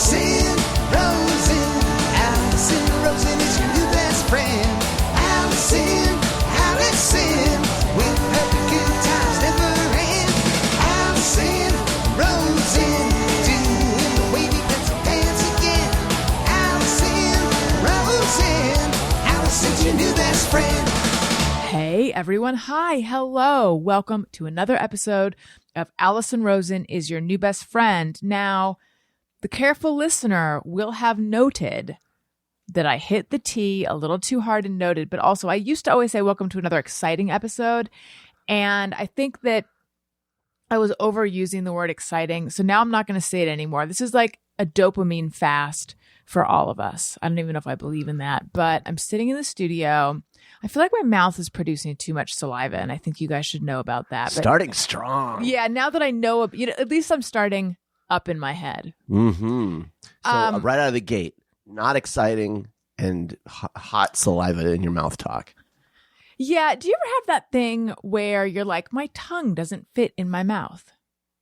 Alison Rosen. Alison Rosen is your new best friend. Alison, with her the good times never end. Alison Rosen, doing the wavy pencil dance again. Alison Rosen, Alison's your new best friend. Hey everyone, hi, hello, welcome to another episode of Alison Rosen is your new best friend. Now, the careful listener will have noted that I hit the T a little too hard and noted, but also I used to always say welcome to another exciting episode, and I think that I was overusing the word exciting, so now I'm not going to say it anymore. This is like a dopamine fast for all of us. I don't even know if I believe in that, but I'm sitting in the studio. I feel like my mouth is producing too much saliva, and I think you guys should know about that. But starting strong. yeah, now that I know, at least I'm starting up in my head. Mm-hmm. So right out of the gate, not exciting and hot saliva in your mouth talk. Yeah. Do you ever have that thing where you're like, my tongue doesn't fit in my mouth?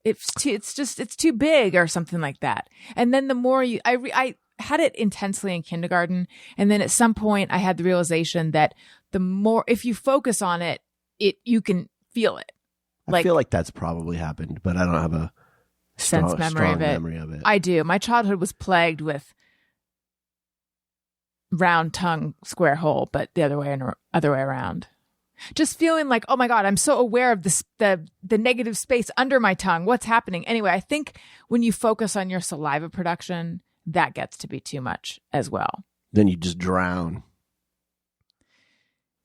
It's too big or something like that. And then the more I had it intensely in kindergarten. And then at some point I had the realization that the more, if you focus on it, you can feel it. I feel like that's probably happened, but I don't have a strong memory of it. I do. My childhood was plagued with round tongue, square hole, but the other way around. Just feeling like, oh my God, I'm so aware of this, the negative space under my tongue. What's happening? Anyway, I think when you focus on your saliva production, that gets to be too much as well. Then you just drown.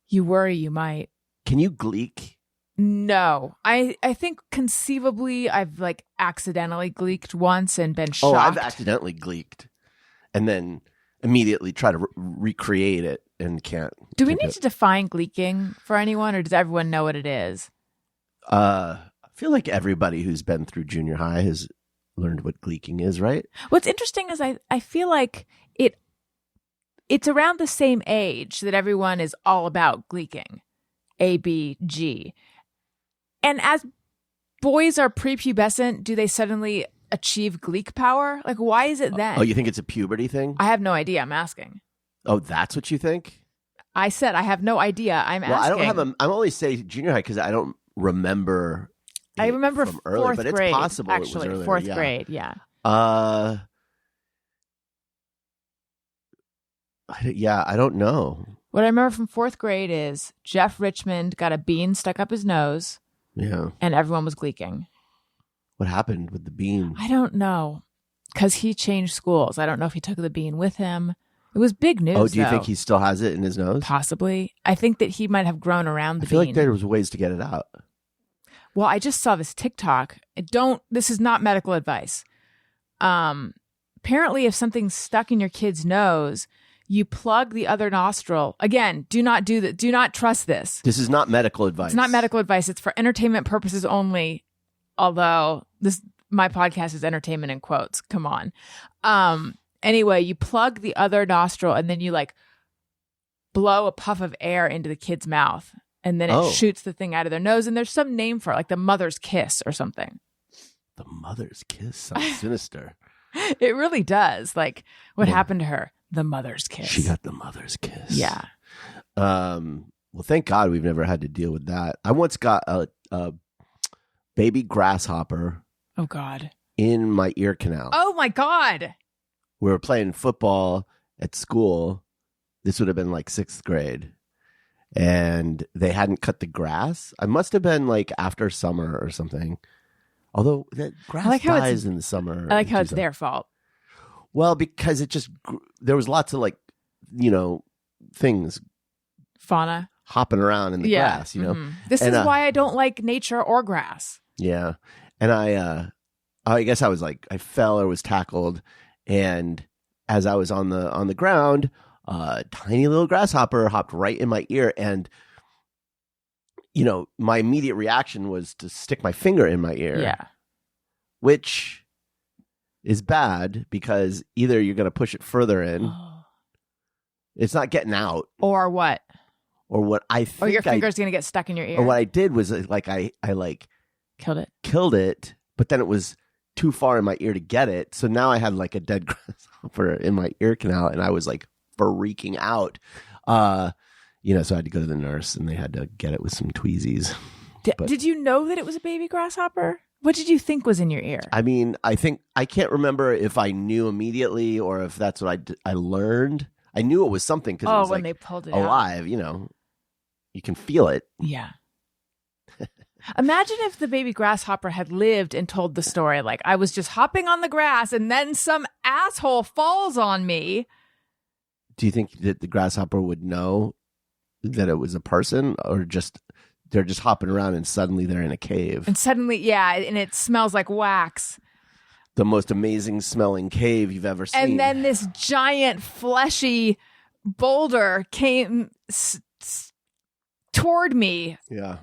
You worry you might. Can you gleek? No. I think conceivably I've like accidentally gleeked once and been shocked. Oh, I've accidentally gleeked and then immediately try to recreate it and can't. Do we need to define gleeking for anyone, or does everyone know what it is? I feel like everybody who's been through junior high has learned what gleeking is, right? What's interesting is I feel like it's around the same age that everyone is all about gleeking. A, B, G. And as boys are prepubescent, do they suddenly achieve gleek power? Like, why is it then? Oh, you think it's a puberty thing? I have no idea. I'm asking. Oh, that's what you think? I said I have no idea. I'm asking. I don't have I'm only saying junior high because I don't remember. I remember from fourth early, but grade. It's possible actually, it was earlier. Fourth yeah. grade. Yeah. I don't know. What I remember from fourth grade is Jeff Richmond got a bean stuck up his nose. Yeah. And everyone was gleeking. What happened with the bean? I don't know. Because he changed schools. I don't know if he took the bean with him. It was big news. Oh, do you think he still has it in his nose? Possibly. I think that he might have grown around the bean. I feel like there was ways to get it out. Well, I just saw this TikTok. This is not medical advice. Apparently, if something's stuck in your kid's nose, you plug the other nostril. Again, do not do that. Do not trust this. This is not medical advice. It's not medical advice. It's for entertainment purposes only. Although my podcast is entertainment in quotes. Come on. Anyway, you plug the other nostril and then you like blow a puff of air into the kid's mouth. And then it shoots the thing out of their nose. And there's some name for it, like the mother's kiss or something. The mother's kiss sounds sinister. It really does. Like, what happened to her? The mother's kiss. She got the mother's kiss. Yeah. Well, thank God we've never had to deal with that. I once got a baby grasshopper. Oh, God. In my ear canal. Oh, my God. We were playing football at school. This would have been like 6th grade. And they hadn't cut the grass. I must have been like after summer or something. Although that grass dies in the summer. I like how it's their fault. Well, because it just, there was lots of like, things. Fauna. Hopping around in the grass, Mm-hmm. This is why I don't like nature or grass. Yeah. And I guess I was like, I fell or was tackled. And as I was on the ground, tiny little grasshopper hopped right in my ear. And, my immediate reaction was to stick my finger in my ear. Yeah. Which is bad because either you're going to push it further in. It's not getting out. Or what? Or what I think. Or your finger's going to get stuck in your ear. Or what I did was like I killed it. Killed it, but then it was too far in my ear to get it. So now I had like a dead grasshopper in my ear canal, and I was like freaking out. So I had to go to the nurse, and they had to get it with some tweezies. Did you know that it was a baby grasshopper? What did you think was in your ear? I mean, I can't remember if I knew immediately or if that's what I learned. I knew it was something because it was when like they pulled it alive, out. You can feel it. Yeah. Imagine if the baby grasshopper had lived and told the story, like, I was just hopping on the grass and then some asshole falls on me. Do you think that the grasshopper would know that it was a person, or just they're just hopping around and suddenly they're in a cave? And suddenly, and it smells like wax. The most amazing smelling cave you've ever seen. And then this giant fleshy boulder came toward me. Yeah.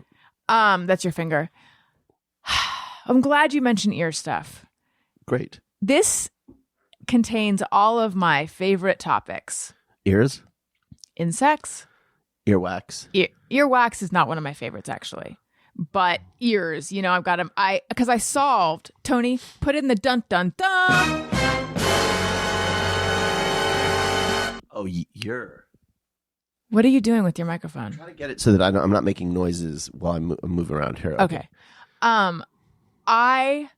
That's your finger. I'm glad you mentioned ear stuff. Great. This contains all of my favorite topics. Ears? Insects. Earwax. Earwax is not one of my favorites, actually. But ears, I've got them. Because I solved, Tony, put in the dun dun dun. Oh, you're. What are you doing with your microphone? Try to get it so that I'm not making noises while I'm moving around here. Okay. I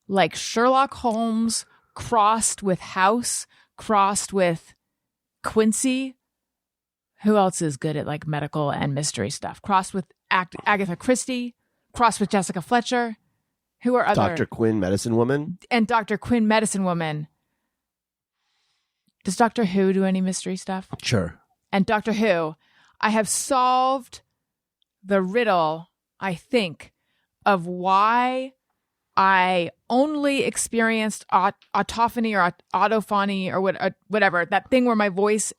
like Sherlock Holmes crossed with House, crossed with Quincy. Who else is good at like medical and mystery stuff? Crossed with Agatha Christie, crossed with Jessica Fletcher. Who are other? Dr. Quinn, Medicine Woman. And Dr. Quinn, Medicine Woman. Does Doctor Who do any mystery stuff? Sure. And Doctor Who, I have solved the riddle, I think, of why I only experienced autophony or autophony or whatever, that thing where my voice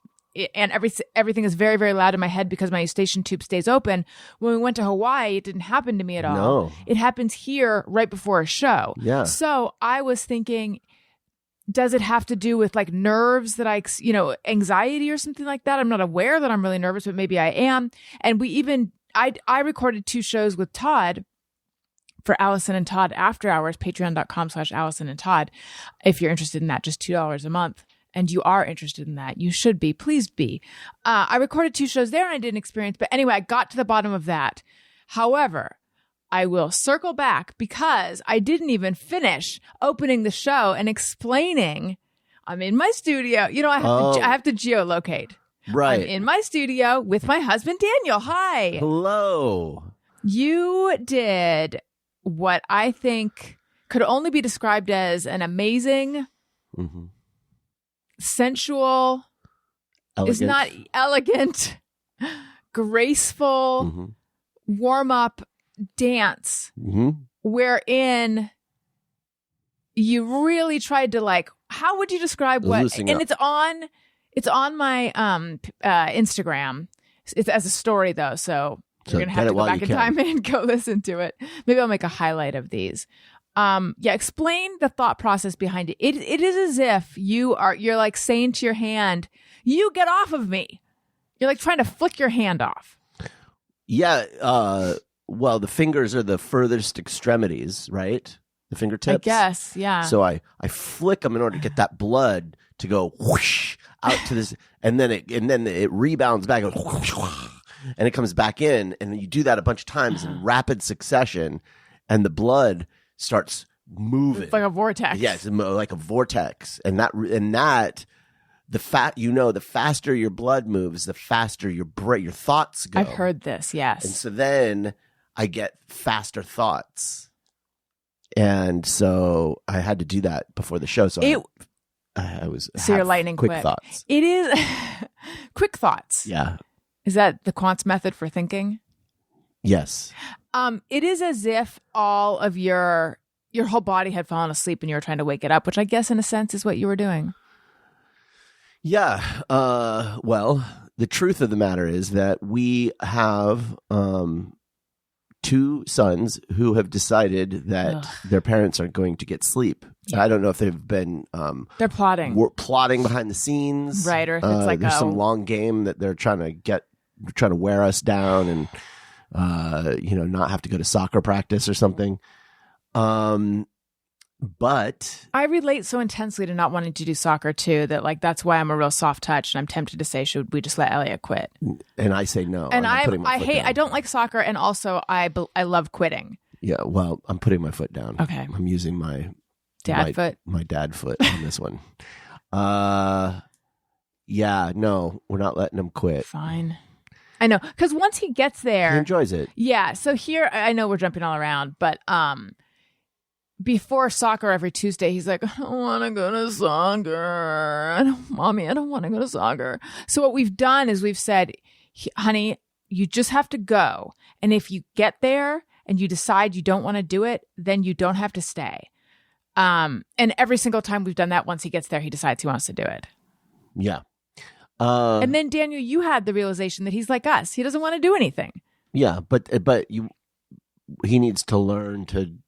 and everything is very, very loud in my head because my eustachian tube stays open. When we went to Hawaii, it didn't happen to me at all. No. It happens here right before a show. Yeah. So I was thinking, does it have to do with like nerves that anxiety or something like that? I'm not aware that I'm really nervous, but maybe I am. And I recorded 2 shows with Todd for Alison and Todd After Hours, patreon.com/Alison and Todd. If you're interested in that, just $2 a month. And you are interested in that, you should be. Please be. I recorded 2 shows there and I didn't experience. But anyway, I got to the bottom of that. However, I will circle back because I didn't even finish opening the show and explaining. I'm in my studio. I have to geolocate. Right. I'm in my studio with my husband, Daniel. Hi. Hello. You did what I think could only be described as an amazing, sensual, is not elegant, graceful, warm-up dance wherein you really tried to like, how would you describe what? Loosening and up. it's on my Instagram. It's as a story though, so you're gonna have to go back in time and go listen to it. Maybe I'll make a highlight of these. Explain the thought process behind it. It is as if you're like saying to your hand, "You get off of me." You're like trying to flick your hand off. Yeah. Well, the fingers are the furthest extremities, right? The fingertips. I guess, yeah. So I flick them in order to get that blood to go whoosh out to this, and then it rebounds back, and it comes back in, and you do that a bunch of times in rapid succession, and the blood starts moving. It's like a vortex. Yes, like a vortex, and the faster your blood moves, the faster your thoughts go. I've heard this, yes. And so then I get faster thoughts. And so I had to do that before the show. So you're lightning quick. Thoughts. It is quick thoughts. Yeah. Is that the Quant's method for thinking? Yes. It is as if all of your whole body had fallen asleep and you were trying to wake it up, which I guess in a sense is what you were doing. Yeah. Well, the truth of the matter is that we have 2 sons who have decided that their parents are going to get sleep. Yeah. I don't know if they've been they're plotting behind the scenes, right? Or if it's like there's some long game that they're trying to wear us down and not have to go to soccer practice or something. But I relate so intensely to not wanting to do soccer too that like that's why I'm a real soft touch and I'm tempted to say should we just let Elliot quit? and I say no. And I'm putting my I foot hate down. I don't like soccer and also I love quitting. Yeah, well, I'm putting my foot down. Okay. I'm using my Foot. my dad foot on this one. Yeah, no, we're not letting him quit. Fine. I know cuz once he gets there He enjoys it. Yeah, so here I know we're jumping all around, but before soccer every Tuesday, he's like, I don't want to go to soccer. Mommy, I don't want to go to soccer. So what we've done is we've said, honey, you just have to go. And if you get there and you decide you don't want to do it, then you don't have to stay. And every single time we've done that, once he gets there, he decides he wants to do it. Yeah. And then, Daniel, you had the realization that he's like us. He doesn't want to do anything. Yeah, but he needs to learn to,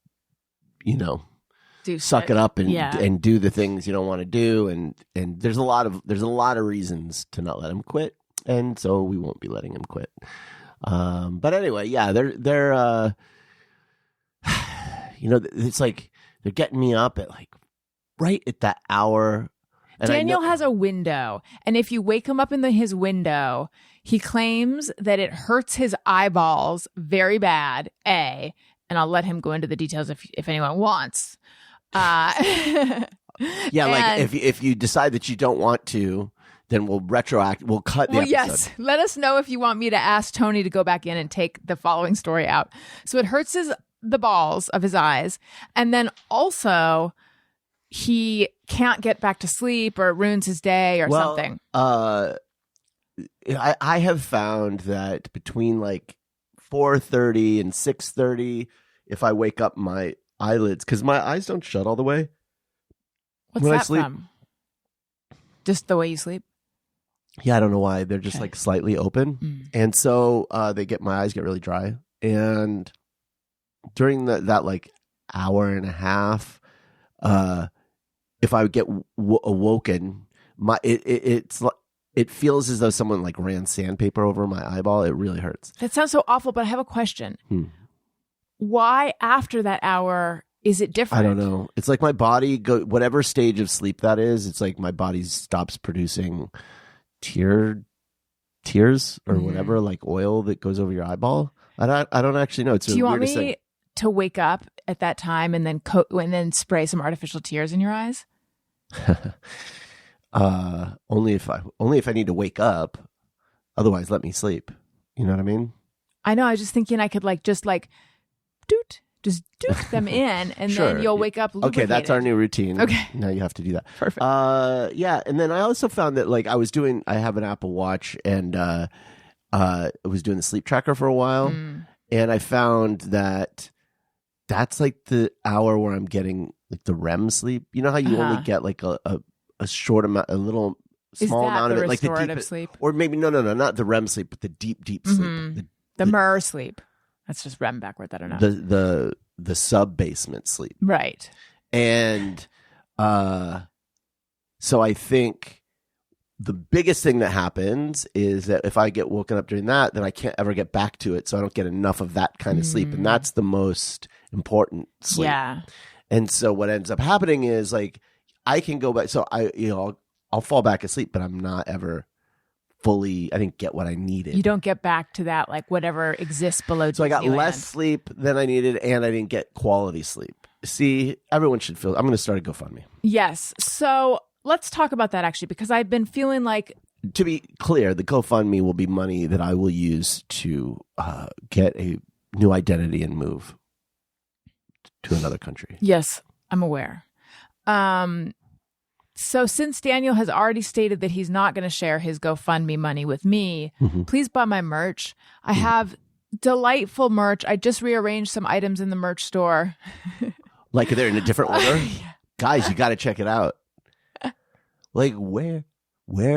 suck it up and do the things you don't want to do, and there's a lot of reasons to not let him quit, and so we won't be letting him quit. But anyway, yeah, they're it's like they're getting me up at like right at that hour. And Daniel has a window, and if you wake him up in his window, he claims that it hurts his eyeballs very bad. And I'll let him go into the details if anyone wants. Yeah, like if you decide that you don't want to, then we'll cut the episode. Yes. Let us know if you want me to ask Tony to go back in and take the following story out. So it hurts the balls of his eyes, and then also he can't get back to sleep, or it ruins his day or something. I have found that between like 4:30 and 6:30, if I wake up my eyelids, because my eyes don't shut all the way. What's when that I sleep. from? Just the way you sleep? Yeah, I don't know why. They're just like slightly open. And so my eyes get really dry. And during that like hour and a half, if I get awoken, it feels as though someone like ran sandpaper over my eyeball. It really hurts. That sounds so awful, but I have a question. Why after that hour is it different? I don't know. It's like my body whatever stage of sleep that is. It's like my body stops producing tears or whatever, like oil that goes over your eyeball. I don't actually know. It's Do you weird want me to wake up at that time and then spray some artificial tears in your eyes? Only if I need to wake up. Otherwise, let me sleep. You know what I mean? I know. I was just thinking I could just doot them in, and Sure. then you'll wake up lubricated. Okay, that's our new routine. Okay. Now you have to do that. Perfect. Yeah, and then I also found that like I have an Apple Watch, and I was doing the sleep tracker for a while, and I found that that's like the hour where I'm getting like the REM sleep. You know how you only get like a short amount, a little small amount of it, like the deep sleep, or maybe no, not the REM sleep, but the deep sleep, the MER sleep. That's just REM backward. I don't know. The sub basement sleep, right? And so I think the biggest thing that happens is that if I get woken up during that, then I can't ever get back to it, so I don't get enough of that kind of sleep, and that's the most important sleep. Yeah. And so what ends up happening is like I can go back. So I'll fall back asleep, but I'm not ever fully. I didn't get what I needed. You don't get back to that like whatever exists below. So I got Disneyland. less sleep than I needed, and I didn't get quality sleep. See, everyone should feel. I'm going to start a GoFundMe. Yes. So let's talk about that actually, because I've been feeling like. To be clear, the GoFundMe will be money that I will use to get a new identity and move to another country. Yes, I'm aware. So since Daniel has already stated that he's not going to share his GoFundMe money with me, please buy my merch. I have delightful merch. I just rearranged some items in the merch store. Like they're in a different order? Guys, you got to check it out. Like where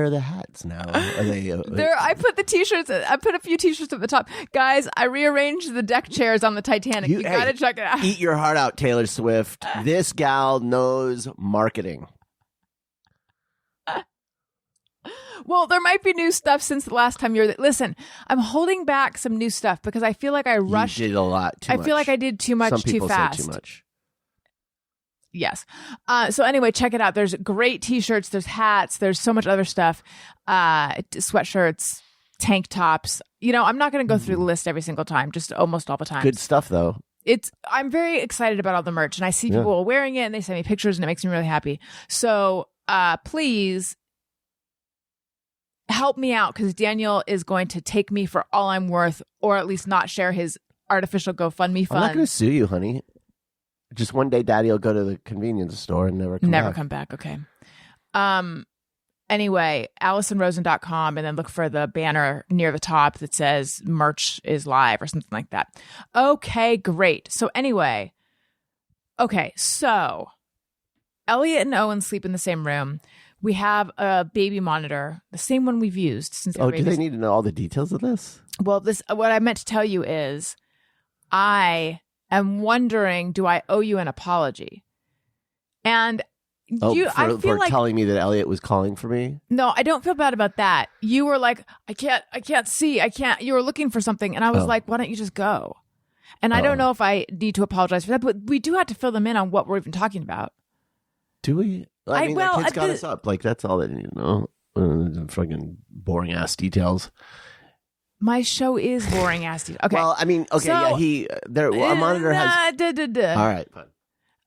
are the hats now? Are they there? I put the t-shirts. I put a few t-shirts at the top. Guys, I rearranged the deck chairs on the Titanic. You got to check it out. Eat your heart out, Taylor Swift. This gal knows marketing. Well, there might be new stuff since the last time you were there. Listen, I'm holding back some new stuff because I feel like I rushed. You did a lot too much. I feel like I did too much Some too people fast. say too much. Yes. So anyway, check it out. There's great t-shirts. There's hats. There's so much other stuff. Sweatshirts, tank tops. I'm not going to go through the list every single time, just almost all the time. Good stuff, though. I'm very excited about all the merch, and I see people wearing it, and they send me pictures, and it makes me really happy. So please help me out, because Daniel is going to take me for all I'm worth, or at least not share his artificial GoFundMe fund. I'm not going to sue you, honey. Just one day, Daddy will go to the convenience store and never come back. Okay. Anyway, AlisonRosen.com, and then look for the banner near the top that says merch is live or something like that. Okay, great. So anyway, so Elliot and Owen sleep in the same room. We have a baby monitor, the same one we've used since. Oh, do they need to know all the details of this? Well, what I meant to tell you is, I am wondering, do I owe you an apology? And I feel like telling me that Elliot was calling for me. No, I don't feel bad about that. You were like, I can't see. You were looking for something. And I was like, why don't you just go? And I don't know if I need to apologize for that, but we do have to fill them in on what we're even talking about. Do we? I mean, the kids got us up. Like, that's all they need to know. Fucking boring ass details. My show is boring ass details. Okay. Well, I mean, okay, so, a monitor has. All right, fine.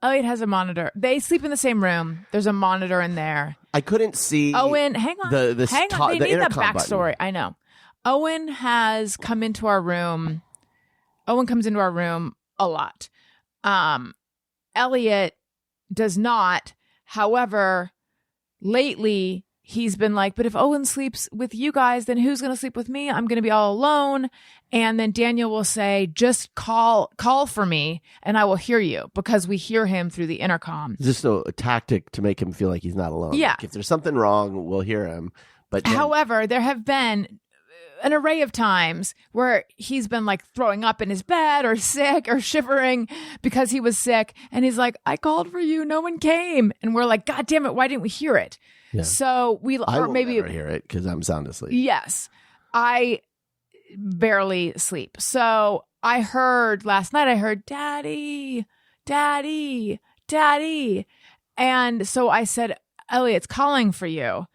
Elliot has a monitor. They sleep in the same room. There's a monitor in there. I couldn't see. Owen, hang on. Hang on. They need that backstory. Button. I know. Owen has come into our room. Owen comes into our room a lot. Elliot does not. However, lately he's been like, but if Owen sleeps with you guys, then who's going to sleep with me? I'm going to be all alone. And then Daniel will say, just call for me and I will hear you, because we hear him through the intercom. Just a tactic to make him feel like he's not alone. Yeah. Like, if there's something wrong, we'll hear him. But however, there have been an array of times where he's been like throwing up in his bed or sick or shivering because he was sick. And he's like, I called for you. No one came. And we're like, God damn it. Why didn't we hear it? Yeah. So I will never hear it because I'm sound asleep. Yes. I barely sleep. So last night I heard daddy, daddy, daddy. And so I said, Elliot's calling for you.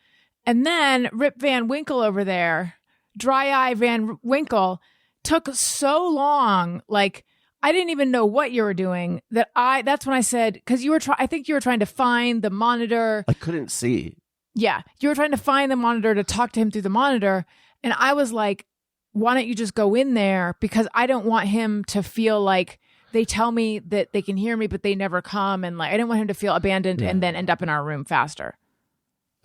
And then Rip Van Winkle over there, Dry Eye Van Winkle, took so long. Like, I didn't even know what you were doing. That's when I said, because I think you were trying to find the monitor. I couldn't see. Yeah. You were trying to find the monitor to talk to him through the monitor. And I was like, why don't you just go in there? Because I don't want him to feel like they tell me that they can hear me, but they never come. And like, I didn't want him to feel abandoned and then end up in our room faster.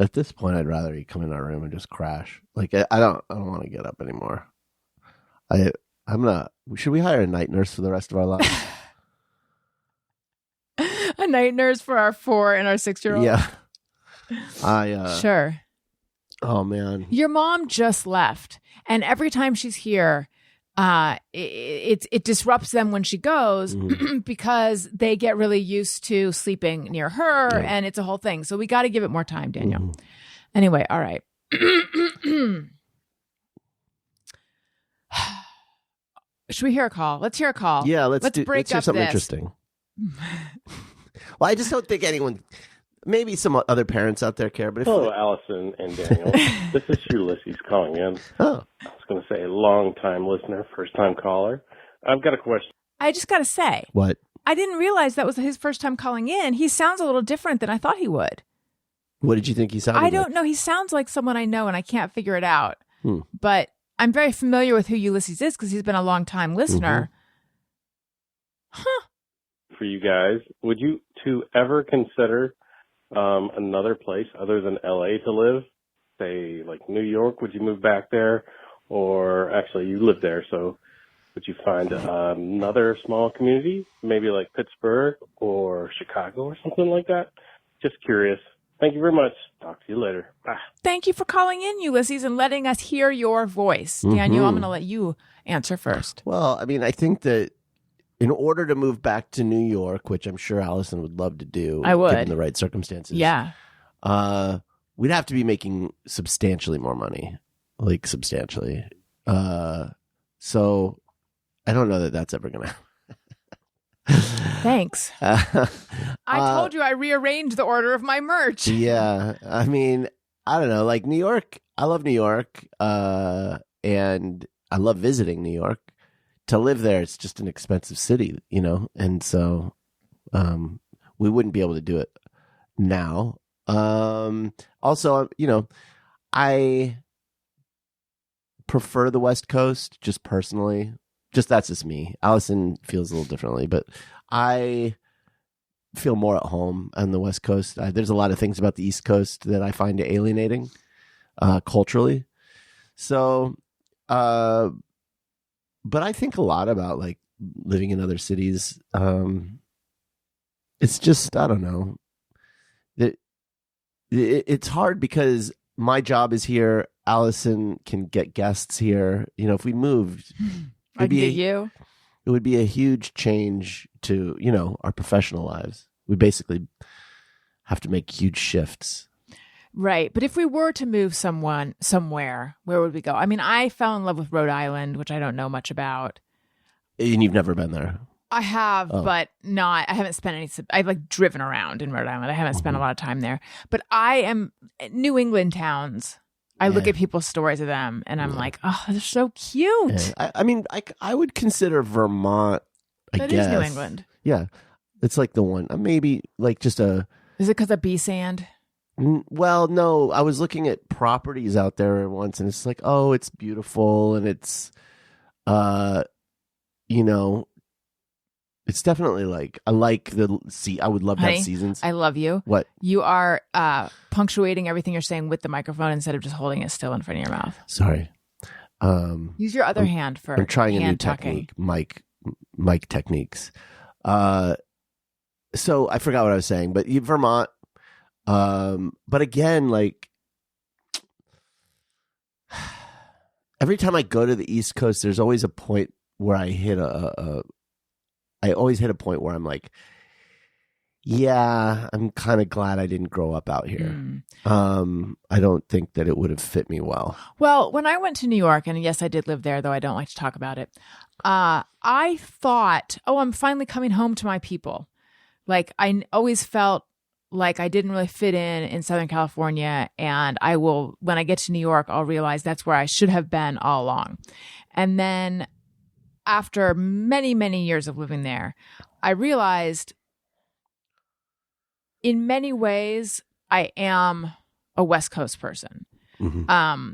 At this point, I'd rather he come in our room and just crash. Like, I don't want to get up anymore. Should we hire a night nurse for the rest of our lives? A night nurse for our 4 and our 6-year-old? Yeah. Sure. Oh, man. Your mom just left. And every time she's here, it disrupts them when she goes because they get really used to sleeping near her, and it's a whole thing. So we got to give it more time, Daniel. Anyway, all right. Should we hear a call? Let's hear a call. Yeah, let's break hear up something this. Interesting. Well, I just don't think anyone. Maybe some other parents out there care, but hello, Alison and Daniel. This is Ulysses calling in. Oh. I was going to say long-time listener, first-time caller. I've got a question. I just got to say. What? I didn't realize that was his first time calling in. He sounds a little different than I thought he would. What did you think he sounded like? I don't know. He sounds like someone I know, and I can't figure it out. But I'm very familiar with who Ulysses is because he's been a long-time listener. For you guys, would you two ever consider another place other than LA to live? Say, like New York, would you move back there? Or actually, you live there, so would you find another small community? Maybe like Pittsburgh or Chicago or something like that? Just curious. Thank you very much. Talk to you later. Bye. Thank you for calling in, Ulysses, and letting us hear your voice. Daniel, I'm going to let you answer first. Well, I mean, I think that in order to move back to New York, which I'm sure Alison would love to do, I would, given the right circumstances. Yeah. We'd have to be making substantially more money, like substantially. So I don't know that that's ever going to Thanks. I told you I rearranged the order of my merch. Yeah. I mean, I don't know. Like New York, I love New York. And I love visiting New York. To live there, it's just an expensive city, you know? And so we wouldn't be able to do it now. Also, you know, I prefer the West Coast just personally. Just that's just me. Alison feels a little differently, but I feel more at home on the West Coast. There's a lot of things about the East Coast that I find alienating culturally. So, but I think a lot about like living in other cities. It's just, I don't know. It's hard because my job is here. Alison can get guests here. You know, if we moved, I'd get you. It would be a huge change to, you know, our professional lives. We basically have to make huge shifts. Right. But if we were to move somewhere, where would we go? I mean, I fell in love with Rhode Island, which I don't know much about. And you've never been there? I have, but I haven't spent any, I've like driven around in Rhode Island. I haven't spent a lot of time there. But New England towns. I look at people's stories of them and I'm like, oh, they're so cute. Yeah. I mean, I would consider Vermont, I guess. That is New England. Yeah. It's like the one, maybe like just a. Is it because of bee sand? Well, no, I was looking at properties out there once and it's like, oh, it's beautiful. And it's, you know, it's definitely like, I like I would love to have seasons. I love you. What? You are punctuating everything you're saying with the microphone instead of just holding it still in front of your mouth. Sorry. Use your other hand for I'm trying a new talking. technique, mic techniques. So I forgot what I was saying, but Vermont. But again, like every time I go to the East Coast, there's always a point where I hit I always hit a point where I'm like, yeah, I'm kind of glad I didn't grow up out here. I don't think that it would have fit me well. Well, when I went to New York, and yes, I did live there, though I don't like to talk about it, I thought, oh, I'm finally coming home to my people. Like, I always felt like I didn't really fit in Southern California, and when I get to New York, I'll realize that's where I should have been all along. And then after many, many years of living there, I realized in many ways I am a West Coast person. Mm-hmm.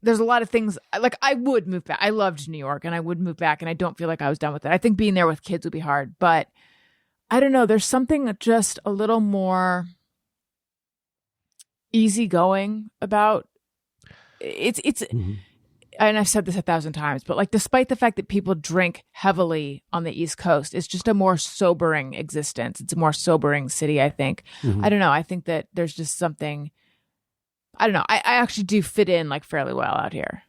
There's a lot of things, like I would move back. I loved New York and I would move back, and I don't feel like I was done with it. I think being there with kids would be hard, but I don't know. There's something just a little more easygoing about it's. Mm-hmm. And I've said this 1,000 times, but like, despite the fact that people drink heavily on the East Coast, it's just a more sobering existence. It's a more sobering city, I think. Mm-hmm. I don't know. I think that there's just something, I don't know. I actually do fit in like fairly well out here.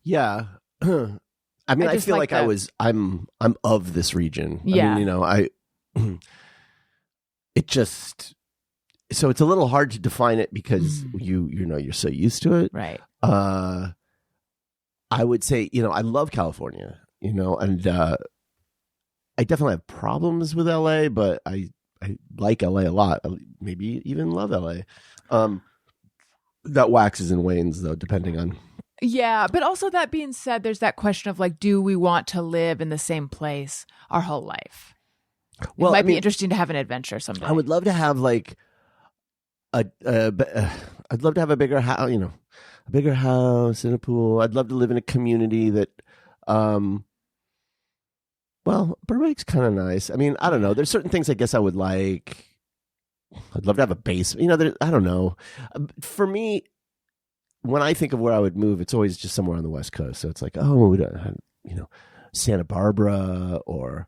Yeah. I mean, I feel like I'm of this region. Yeah. I mean, you know, it just, so it's a little hard to define it because you know, you're so used to it. Right. I would say, you know, I love California, you know, and I definitely have problems with LA, but I like LA a lot. I maybe even love LA. That waxes and wanes, though, depending on. Yeah, but also that being said, there's that question of like, do we want to live in the same place our whole life? Well, it might be interesting to have an adventure someday. I would love to have like I'd love to have a bigger house, you know. A bigger house and a pool. I'd love to live in a community that, well, Burbank's kind of nice. I mean, I don't know. There's certain things I guess I would like. I'd love to have a basement. You know, I don't know. For me, when I think of where I would move, it's always just somewhere on the West Coast. So it's like, oh, you know, Santa Barbara or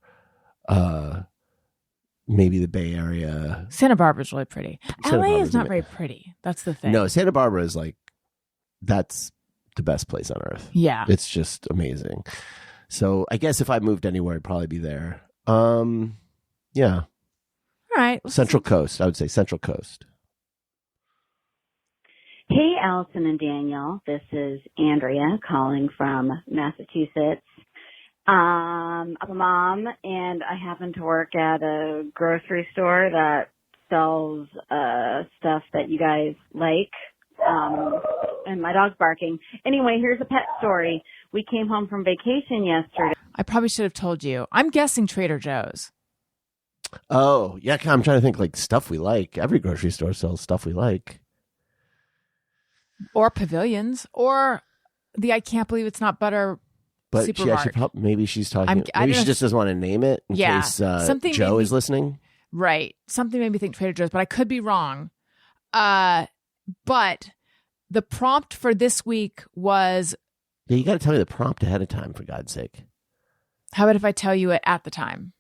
maybe the Bay Area. Santa Barbara's really pretty. LA is not very pretty. That's the thing. No, Santa Barbara is like, that's the best place on earth. Yeah. It's just amazing. So I guess if I moved anywhere, I'd probably be there. Yeah. All right. Central Coast. I would say Central Coast. Hey, Alison and Daniel. This is Andrea calling from Massachusetts. I'm a mom, and I happen to work at a grocery store that sells stuff that you guys like. And my dog's barking. Anyway, here's a pet story. We came home from vacation yesterday. I probably should have told you. I'm guessing Trader Joe's. Oh, yeah. I'm trying to think like stuff we like. Every grocery store sells stuff we like. Or Pavilions. Or the I can't believe it's not butter. But Supermart. maybe she's talking. I Maybe don't she know. just doesn't want to name it in Yeah. case Something Joe made me- is listening. Right. Something made me think Trader Joe's, but I could be wrong. But the prompt for this week was, Yeah, you got to tell me the prompt ahead of time, for God's sake. how about if I tell you it at the time?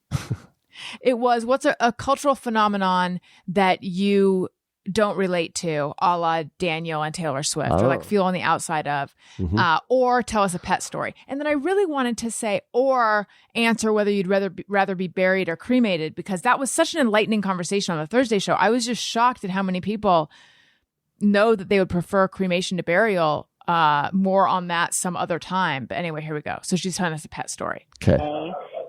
It was, what's a cultural phenomenon that you don't relate to, a la Daniel and Taylor Swift, or like feel on the outside of, or tell us a pet story. And then I really wanted to say, or answer whether you'd rather be buried or cremated, because that was such an enlightening conversation on the Thursday show. I was just shocked at how many people know that they would prefer cremation to burial. More on that some other time. But anyway, here we go. So she's telling us a pet story. Okay.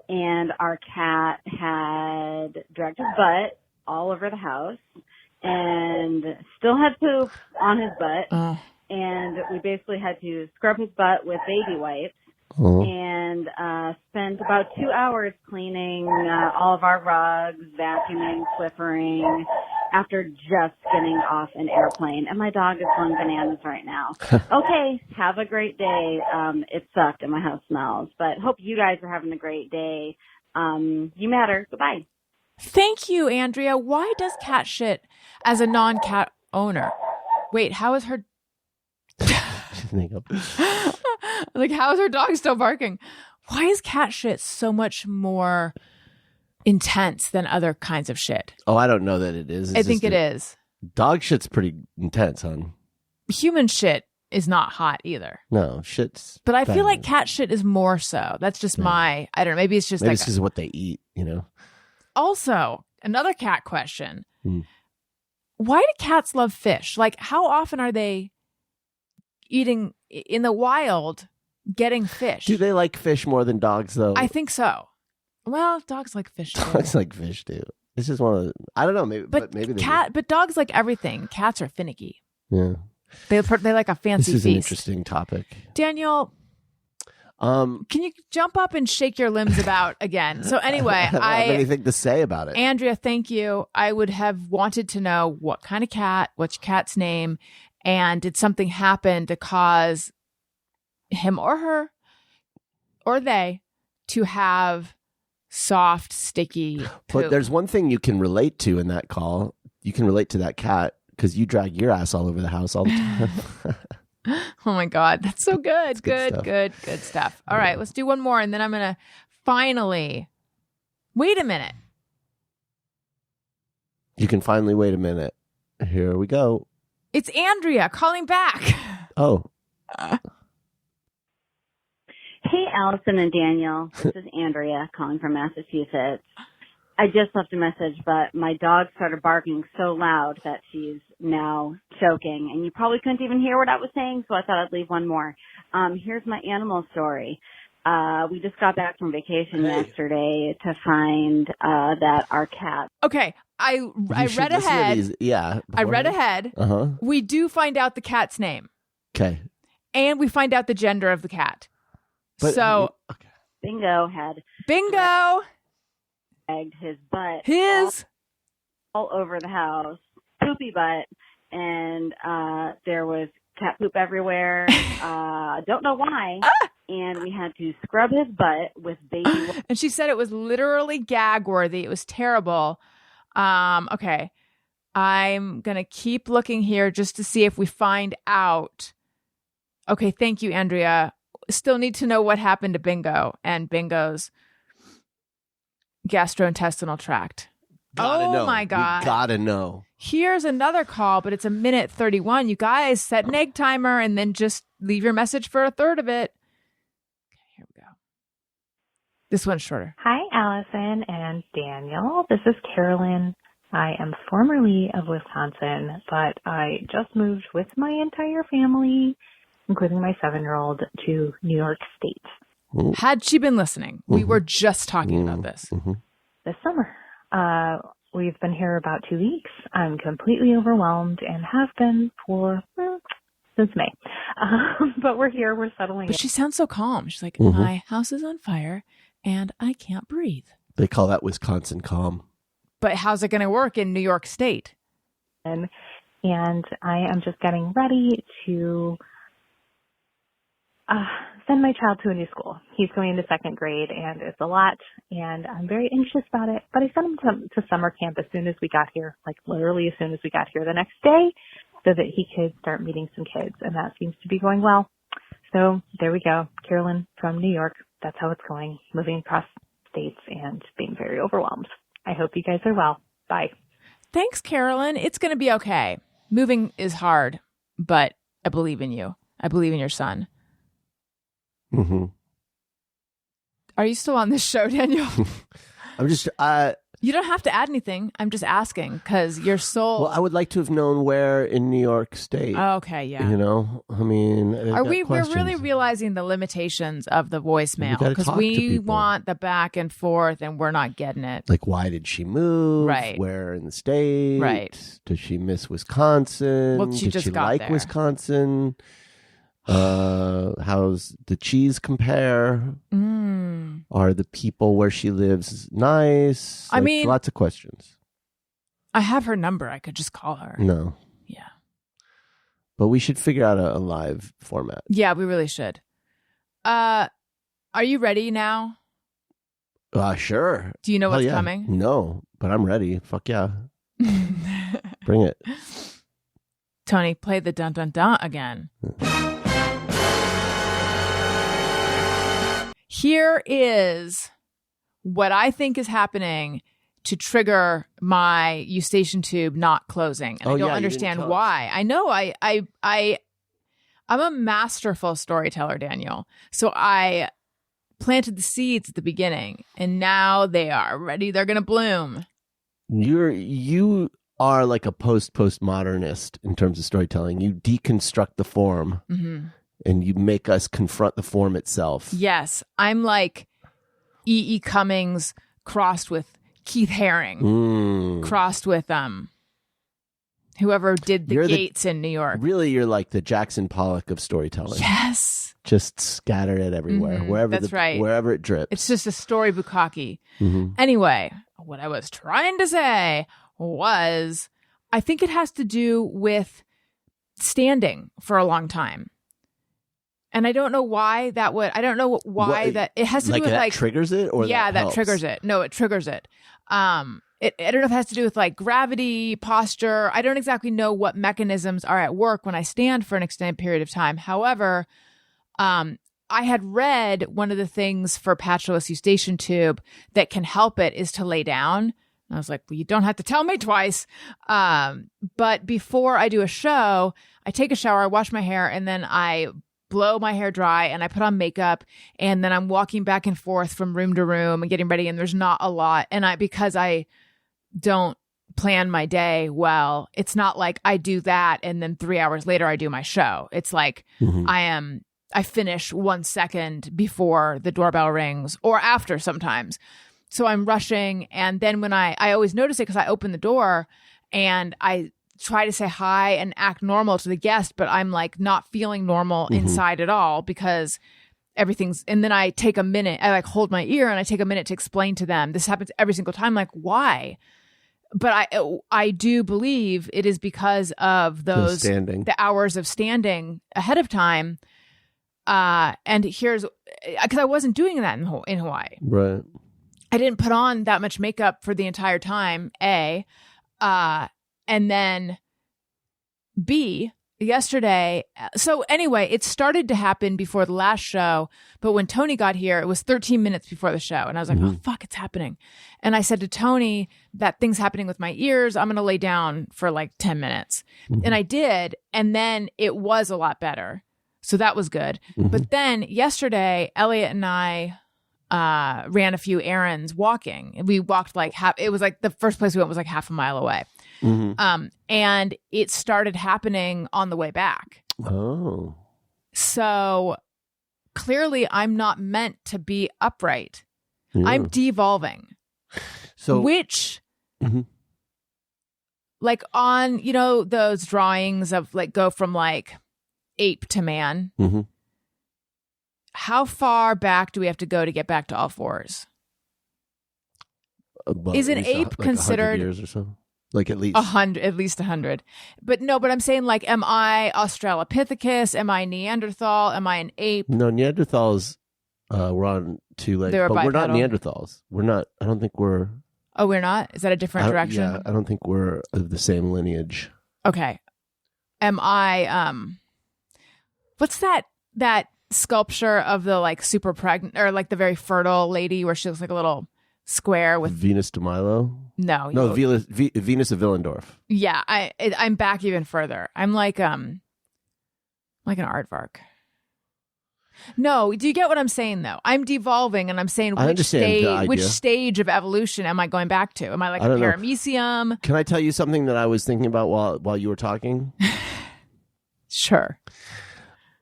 And our cat had dragged his butt all over the house and still had poop on his butt. Oh. And we basically had to scrub his butt with baby wipes and spent about 2 hours cleaning all of our rugs, vacuuming, Swiffering, after just getting off an airplane. And my dog is going bananas right now. Okay, have a great day. It sucked and my house smells, but hope you guys are having a great day. You matter. Goodbye. Thank you, Andrea. Why does cat shit as a non-cat owner? Wait, how is her... like, how is her dog still barking? Why is cat shit so much more intense than other kinds of shit? Oh, I don't know that it is. I think it is. Dog shit's pretty intense, hon. Human shit is not hot either. No, shit's But I bad. feel like cat shit is more so. That's just my, I don't know, maybe it's just Maybe like... it's because of what they eat, you know? Also, another cat question. Why do cats love fish? Like, how often are they eating in the wild, getting fish? Do they like fish more than dogs, though? I think so. Well, dogs like fish too. Dogs like fish, too. This is one of the... I don't know, but maybe they but dogs like everything. Cats are finicky. do. They Yeah. like a fancy This is an feast. interesting topic. Daniel, can you jump up and shake your limbs about again? So anyway, I don't have anything to say about it. Andrea, thank you. I would have wanted to know what kind of cat, what's your cat's name, and did something happen to cause him or her or they to have soft, sticky poop? But there's one thing you can relate to in that call. You can relate to that cat because you drag your ass all over the house all the time. Oh my God, that's so good. good Good stuff. All right, let's do one more, and then I'm going to finally... Wait a minute. You can finally wait a minute. Here we go. It's Andrea calling back. Oh. Hey, Alison and Daniel. This is Andrea calling from Massachusetts. I just left a message, but my dog started barking so loud that she's now choking. And you probably couldn't even hear what I was saying, so I thought I'd leave one more. Here's my animal story. We just got back from vacation yesterday to find that our cat... Okay, I read ahead. Yeah. I read ahead. Uh-huh. We do find out the cat's name. Okay. And we find out the gender of the cat. But, So, okay. Bingo had bingo! dragged his butt His... all over the house, poopy butt, and there was cat poop everywhere. Don't know why. And we had to scrub his butt with baby wipes. And she said it was literally gag worthy. It was terrible. Okay. I'm going to keep looking here just to see if we find out. Okay. Thank you, Andrea. Still need to know what happened to Bingo and Bingo's gastrointestinal tract. Gotta know. My God. We gotta know. Here's another call, but it's 1:31. You guys set an egg timer and then just leave your message for a third of it. Okay, here we go. This one's shorter. Hi, Allison and Daniel. This is Carolyn. I am formerly of Wisconsin, but I just moved with my entire family, including my 7-year-old, to New York State. Had she been listening, we were just talking about this. This summer. We've been here about 2 weeks. I'm completely overwhelmed and have been for since May. But we're here. We're settling But in. she sounds so calm. She's like, my house is on fire and I can't breathe. They call that Wisconsin calm. But how's it going to work in New York State? And I am just getting ready to send my child to a new school. He's going into second grade, and it's a lot, and I'm very anxious about it. But I sent him to summer camp as soon as we got here, like literally as soon as we got here the next day, so that he could start meeting some kids, and that seems to be going well. So there we go. Carolyn from New York. That's how it's going, moving across states and being very overwhelmed. I hope you guys are well. Bye. Thanks, Carolyn. It's going to be okay. Moving is hard, but I believe in you. I believe in your son. Are you still on this show, Daniel? I'm just You don't have to add anything. I'm just asking because your soul. well, I would like to have known where in New York State. Oh, okay, yeah. You know, I mean, We're really realizing the limitations of the voicemail because we want the back and forth, and we're not getting it. Like, why did she move? Right. Where in the state? Right. Does she miss Wisconsin? Well, she did just she got like there. Wisconsin? How's the cheese compare? Are the people where she lives nice? I mean, lots of questions. I have her number. I could just call her. No. Yeah. But we should figure out a live format. Yeah, we really should. Are you ready now? Sure. Do you know Hell what's yeah. coming? No, but I'm ready. Fuck yeah. Bring it. Tony, play the dun dun dun again. Here is what I think is happening to trigger my eustachian tube not closing. And I don't understand why. I know I'm a masterful storyteller, Daniel. So I planted the seeds at the beginning and now they are ready. They're going to bloom. You are like a postmodernist in terms of storytelling. You deconstruct the form. And you make us confront the form itself. Yes. I'm like E.E. Cummings crossed with Keith Haring, crossed with whoever did the gates in New York. Really, you're like the Jackson Pollock of storytelling. Yes. Just scatter it everywhere, wherever it drips. It's just a story bukkake. Anyway, what I was trying to say was I think it has to do with standing for a long time. And I don't know why that would. I don't know why that it has to do with that like triggers it, or that triggers it. No, it triggers it. I don't know if it has to do with like gravity, posture. I don't exactly know what mechanisms are at work when I stand for an extended period of time. However, I had read one of the things for patulous eustachian tube that can help it is to lay down. And I was like, well, you don't have to tell me twice. But before I do a show, I take a shower, I wash my hair, and then I blow my hair dry and I put on makeup, and then I'm walking back and forth from room to room and getting ready, and there's not a lot. And because I don't plan my day well, it's not like I do that and then 3 hours later I do my show. It's like I finish 1 second before the doorbell rings or after sometimes. So I'm rushing, and then when I always notice it because I open the door and I try to say hi and act normal to the guest, but I'm like not feeling normal inside at all because everything's, and then I take a minute, I like hold my ear and I take a minute to explain to them. This happens every single time. Like, why? But I do believe it is because of the hours of standing ahead of time. And here's, because I wasn't doing that in Hawaii. Right. I didn't put on that much makeup for the entire time, A. And then B, yesterday. So anyway, it started to happen before the last show. But when Tony got here, it was 13 minutes before the show. And I was like, oh, fuck, it's happening. And I said to Tony, that thing's happening with my ears. I'm going to lay down for like 10 minutes. And I did. And then it was a lot better. So that was good. But then yesterday, Elliot and I ran a few errands walking. We walked like it was like the first place we went was like half a mile away. And it started happening on the way back. Oh. So clearly I'm not meant to be upright. Yeah. I'm devolving. So Which, Mhm. like on, those drawings of like go from like ape to man, Mhm. how far back do we have to go to get back to all fours? Well, Is at an least ape 100 considered years or so? Like at least 100, at least 100. But I'm saying like, am I Australopithecus? Am I Neanderthal? Am I an ape? No, Neanderthals were on two legs, They were but we're not bipedal. Neanderthals. We're not. I don't think we're. Oh, we're not? Is that a different direction? Yeah, I don't think we're of the same lineage. Okay. Am I what's that sculpture of the like super pregnant or like the very fertile lady where she looks like a little square with Venus de Milo. no Venus of Willendorf. yeah, I'm back even further. I'm like an aardvark. No, do you get what I'm saying though? I'm devolving and I'm saying I understand the idea. which stage of evolution am I going back to? Am I like I a don't know. paramecium? Can I tell you something that I was thinking about while you were talking? Sure.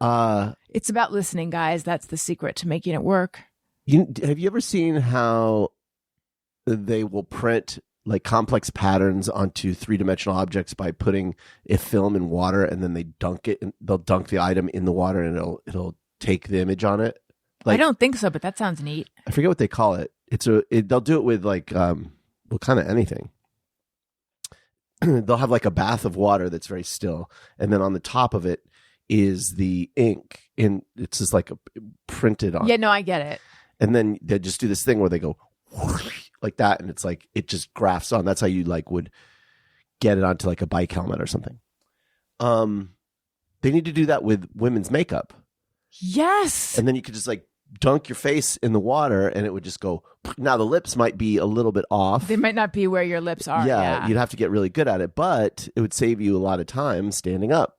It's about listening, guys. That's the secret to making it work. Have you ever seen how they will print like complex patterns onto three-dimensional objects by putting a film in water and then they dunk it and they'll dunk the item in the water and it'll take the image on it? I don't think so, but that sounds neat. I forget what they call it. They'll do it with like kind of anything. They'll have like a bath of water that's very still, and then on the top of it is the ink, and it's just like printed on. Yeah, no, I get it. And then they just do this thing where they go like that, and it's like it just grafts on. That's how you like would get it onto like a bike helmet or something. They need to do that with women's makeup. Yes. And then you could just like dunk your face in the water and it would just go. Now the lips might be a little bit off. They might not be where your lips are. Yeah. You'd have to get really good at it, but it would save you a lot of time standing up.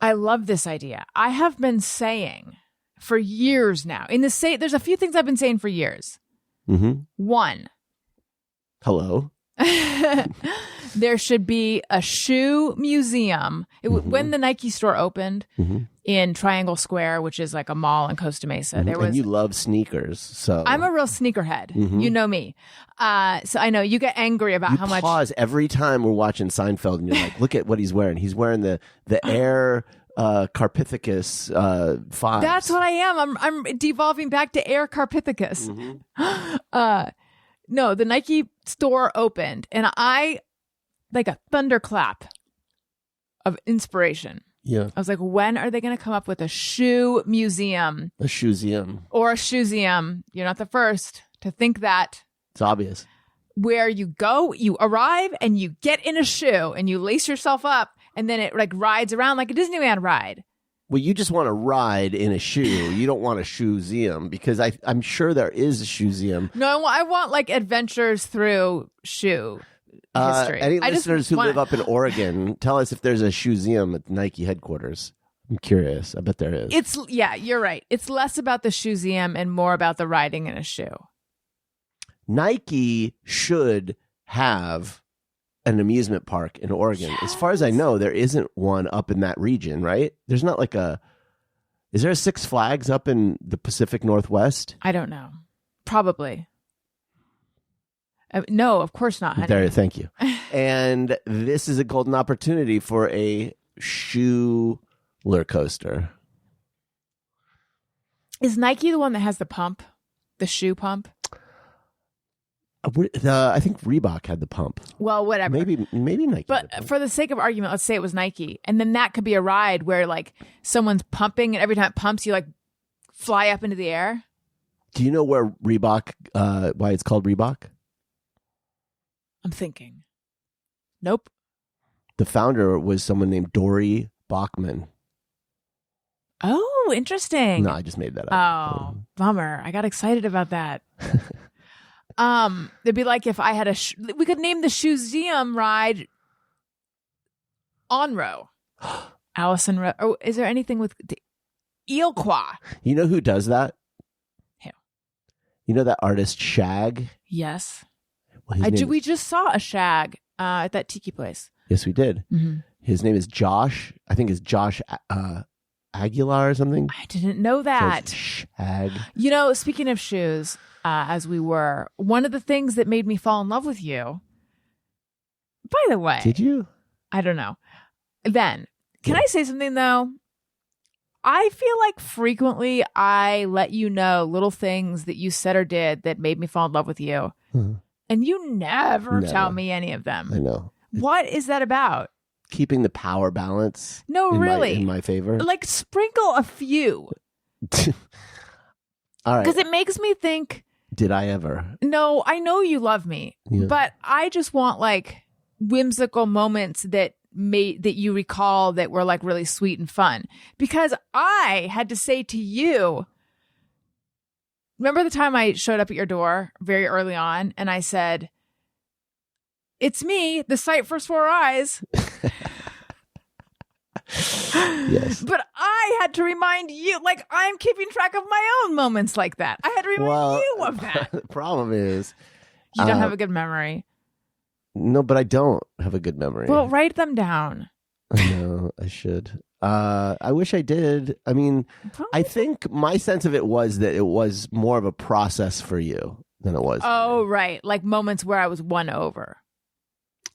I love this idea. I have been saying for years now, there's a few things I've been saying for years. Mm-hmm. One. Hello. There should be a shoe museum. When the Nike store opened in Triangle Square, which is like a mall in Costa Mesa, there was. And you love sneakers, so I'm a real sneakerhead. You know me, so I know you get angry about how much. Pause every time we're watching Seinfeld, and you're like, "Look at what he's wearing. He's wearing the Air Carpithecus 5." That's what I am. I'm devolving back to Air Carpithecus. No, the Nike store opened, and I like a thunderclap of inspiration. Yeah. I was like, when are they going to come up with a shoe museum? A shoeseum. Or a shoeseum. You're not the first to think that. It's obvious. Where you go, you arrive, and you get in a shoe, and you lace yourself up, and then it like rides around like a Disneyland ride. Well, you just want to ride in a shoe. You don't want a shoeseum, because I'm sure there is a shoeseum. No, I want like adventures through shoe history. Any listeners who live up in Oregon, tell us if there's a shoeseum at Nike headquarters. I'm curious. I bet there is. You're right. It's less about the shoeseum and more about the riding in a shoe. Nike should have an amusement park in Oregon. Yes. As far as I know, there isn't one up in that region, right? There's not like is there a Six Flags up in the Pacific Northwest? I don't know. Probably. No, of course not, honey. There, thank you. And this is a golden opportunity for a shoe roller coaster. Is Nike the one that has the pump? The shoe pump? I think Reebok had the pump. Well, whatever. Maybe Nike. But for the sake of argument, let's say it was Nike. And then that could be a ride where like someone's pumping and every time it pumps, you like fly up into the air. Do you know where Reebok, why it's called Reebok? I'm thinking. Nope. The founder was someone named Dory Bachman. Oh, interesting. No, I just made that up. Oh, bummer. I got excited about that. It'd be like if I had we could name the Shoeseum ride On-Row. Alison, or is there anything with Iroquois? You know who does that? Who? You know that artist Shag? Yes. Well, we just saw a Shag at that tiki place. Yes, we did. Mm-hmm. His name is Josh. I think it's Josh Aguilar or something. I didn't know that. Shag. You know, speaking of shoes, as we were, one of the things that made me fall in love with you, by the way. Did you? I don't know. Then, can I say something though? I feel like frequently I let you know little things that you said or did that made me fall in love with you. Mhm. And you never tell me any of them. I know. What is that about? Keeping the power balance. No, really. In my favor. Like, sprinkle a few. All right. Because it makes me think, Did I ever? no, I know you love me, Yeah. but I just want like whimsical moments that you recall that were like really sweet and fun. Because I had to say to you, remember the time I showed up at your door very early on and I said, "It's me, the sight for sore eyes." Yes. But I had to remind you, like, I'm keeping track of my own moments like that. I had to remind you of that. The problem is, You don't have a good memory. no, but I don't have a good memory. Well, write them down. I know I should. I wish I did. I mean, I think my sense of it was that it was more of a process for you than it was. Oh, right. Like moments where I was won over.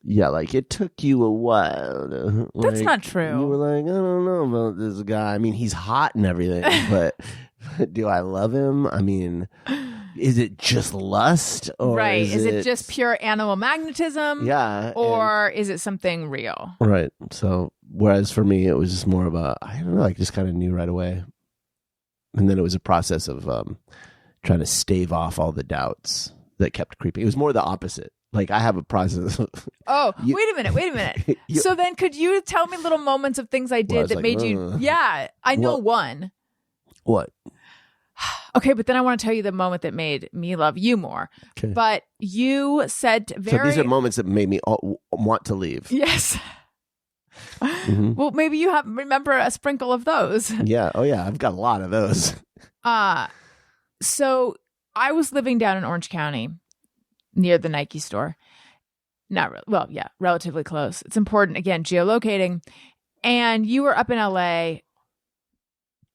Yeah, like it took you a while. That's like, not true. You were like, I don't know about this guy. I mean, he's hot and everything, but do I love him? I mean, is it just lust? Or Right. Is it it just pure animal magnetism? Yeah. Or is it something real? Right. So, whereas for me, it was just more of a, I don't know, I just kind of knew right away. And then it was a process of trying to stave off all the doubts that kept creeping. It was more the opposite. Like, I have a process. Oh, wait a minute. So then could you tell me little moments of things I did Well, I was that like, made you... Yeah, I know Well- one. What? Okay, but then I want to tell you the moment that made me love you more. Okay. But you said So very... these are moments that made me want to leave. Yes. Mhm. Well, maybe you remember a sprinkle of those. Yeah. Oh, yeah. I've got a lot of those. So I was living down in Orange County near the Nike store. Relatively close. It's important, again, geolocating. And you were up in LA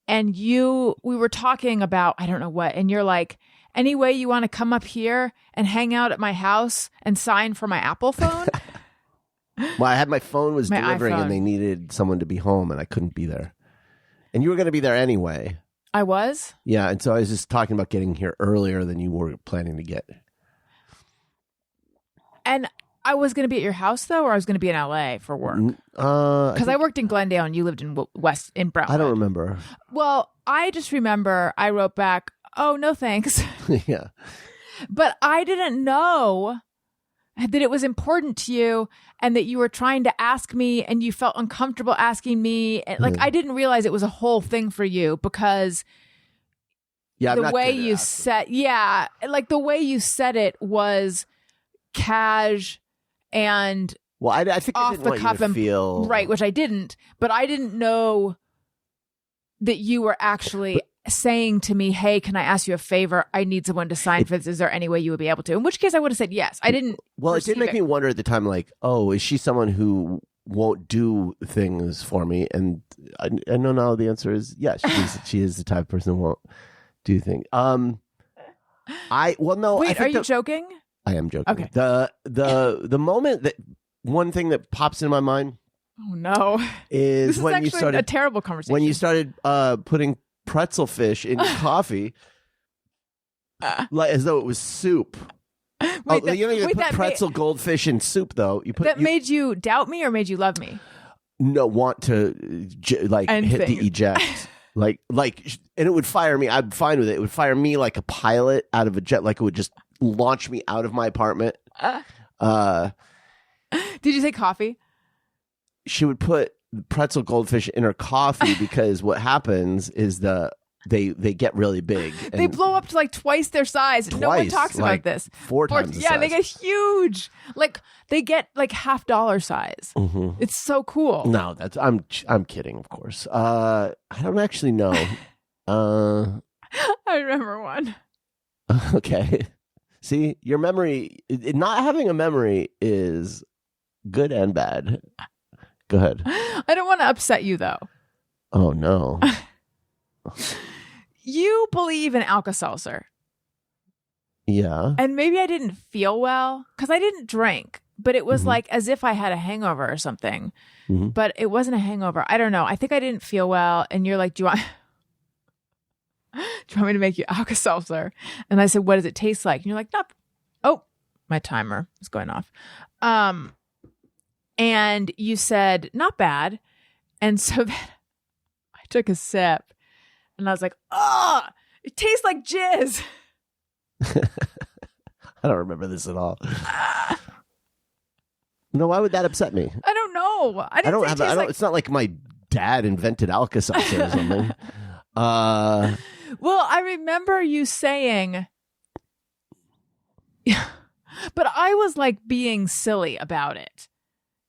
and we were talking about, I don't know what, and you're like, anyway, you want to come up here and hang out at my house and sign for my Apple phone? Well, my phone was My delivering iPhone. and they needed someone to be home and I couldn't be there. And you were going to be there anyway. I was? Yeah. And so I was just talking about getting here earlier than you were planning to get. And I was going to be at your house, though, or I was going to be in LA for work? Because I worked in Glendale and you lived in Broward. I don't remember. Well, I just remember I wrote back, "Oh, no thanks." Yeah. But I didn't know that it was important to you and that you were trying to ask me and you felt uncomfortable asking me. And, like, I didn't realize it was a whole thing for you because Yeah. the way you said, the way you said it was cash and Well, I think I off didn't the want cuff you to and feel right, which I didn't, but I didn't know that you were actually saying to me, "Hey, can I ask you a favor? I need someone to sign for this. Is there any way you would be able to?" In which case I would have said yes. I didn't. Well, it did make me wonder at the time, like, oh, is she someone who won't do things for me? And I know now the answer is yes. She is the type of person who won't do things. Wait, are you joking? I am joking. Okay. The moment that one thing that pops in my mind Oh no! is This when is you actually started a terrible conversation. when you started putting pretzel fish in your coffee, like as though it was soup. Wait, You don't even put that pretzel goldfish in soup, though. You put made you doubt me or made you love me? want to And hit thing. the eject. like, and it would fire me. I'm fine with it. It would fire me like a pilot out of a jet. Like it would just launch me out of my apartment. Did you say coffee? She would put pretzel goldfish in her coffee because what happens is they get really big. They blow up to like twice their size. No one Twice, talks like about this. four times the Yeah, they size. get huge. Like they get like $50 size. Mhm. It's so cool. No, I'm kidding, of course. I don't actually know. I remember one. Okay. See, your memory, not having a memory is good and bad. Go ahead. I don't want to upset you though. Oh, no. You believe in Alka-Seltzer. Yeah. And maybe I didn't feel well because I didn't drink, but it was like as if I had a hangover or something. But it wasn't a hangover. I don't know. I think I didn't feel well. And you're like, do you want me to make you Alka-Seltzer? And I said, what does it taste like? And you're like, nope. Oh, my timer is going off. And you said, not bad. And so then I took a sip and I was like, oh, it tastes like jizz. I don't remember this at all. No, why would that upset me? I don't know. I don't. It's not like my dad invented Alka-Seltzer or something. Well, I remember you saying, but I was like being silly about it.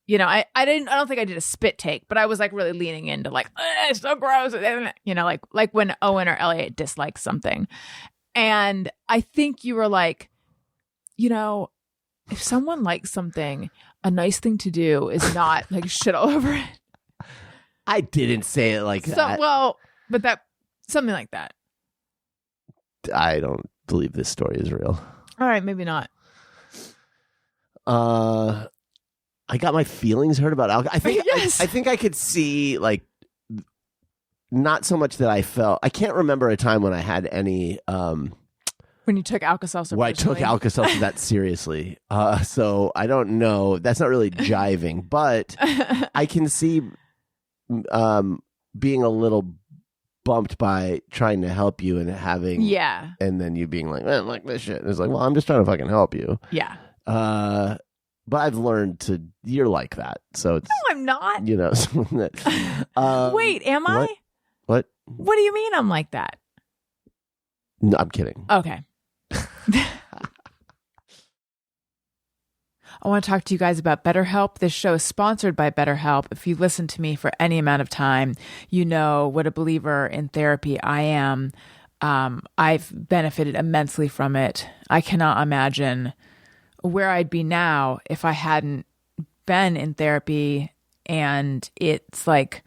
You know, I don't think I did a spit take, but I was like really leaning into like, it's so gross. You know, like when Owen or Elliot dislikes something. And I think you were like, you know, if someone likes something, a nice thing to do is not like shit all over it. I didn't say it like that. Well, but something like that. I don't believe this story is real. All right, maybe not. I got my feelings hurt about alcohol. I think Yes. I think I could see like not so much that I felt. I can't remember a time when I had any When you took Alka-Seltzer. where I took Alka-Seltzer that seriously. So I don't know. That's not really jiving, but I can see being a little bumped by trying to help you and having and then you being like, man, like this shit. And it's like, well, I'm just trying to fucking help you. Yeah. But I've learned you're like that. So it's, No, I'm not. you know, Wait, am I? What? What do you mean I'm like that? No, I'm kidding. Okay. I want to talk to you guys about BetterHelp. This show is sponsored by BetterHelp. If you listen to me for any amount of time, you know what a believer in therapy I am. I've benefited immensely from it. I cannot imagine where I'd be now if I hadn't been in therapy. And it's like,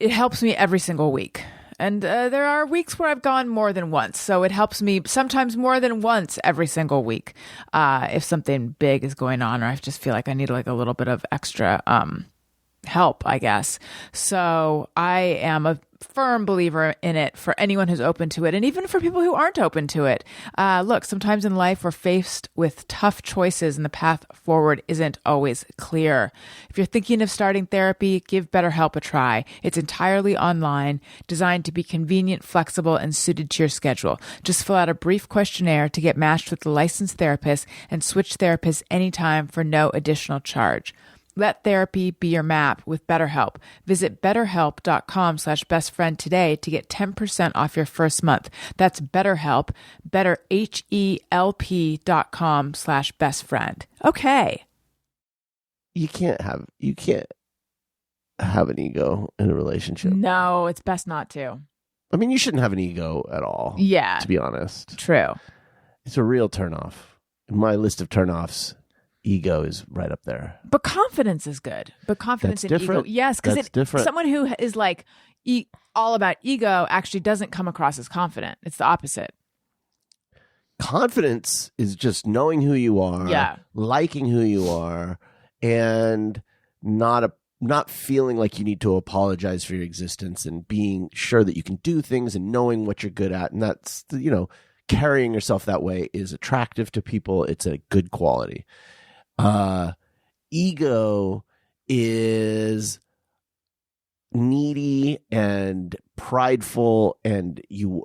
it helps me every single week. And there are weeks where I've gone more than once. So it helps me sometimes more than once every single week if something big is going on or I just feel like I need like a little bit of extra help, I guess. So I am a firm believer in it for anyone who's open to it and even for people who aren't open to it. Look, sometimes in life we're faced with tough choices and the path forward isn't always clear. If you're thinking of starting therapy, give BetterHelp a try. It's entirely online, designed to be convenient, flexible, and suited to your schedule. Just fill out a brief questionnaire to get matched with a licensed therapist and switch therapists anytime for no additional charge. Let therapy be your map with BetterHelp. Visit betterhelp.com/bestfriend today to get 10% off your first month. That's BetterHelp, betterhelp.com/bestfriend. Okay. You can't have an ego in a relationship. No, it's best not to. I mean, you shouldn't have an ego at all. Yeah. To be honest. True. It's a real turnoff. In my list of turnoffs, ego is right up there. But confidence is good. But confidence That's in different. ego. Yes, because different. Someone who is like all about ego actually doesn't come across as confident. It's the opposite. Confidence is just knowing who you are, liking who you are, and not feeling like you need to apologize for your existence and being sure that you can do things and knowing what you're good at. And that's, you know, carrying yourself that way is attractive to people. It's a good quality. Ego is needy and prideful, and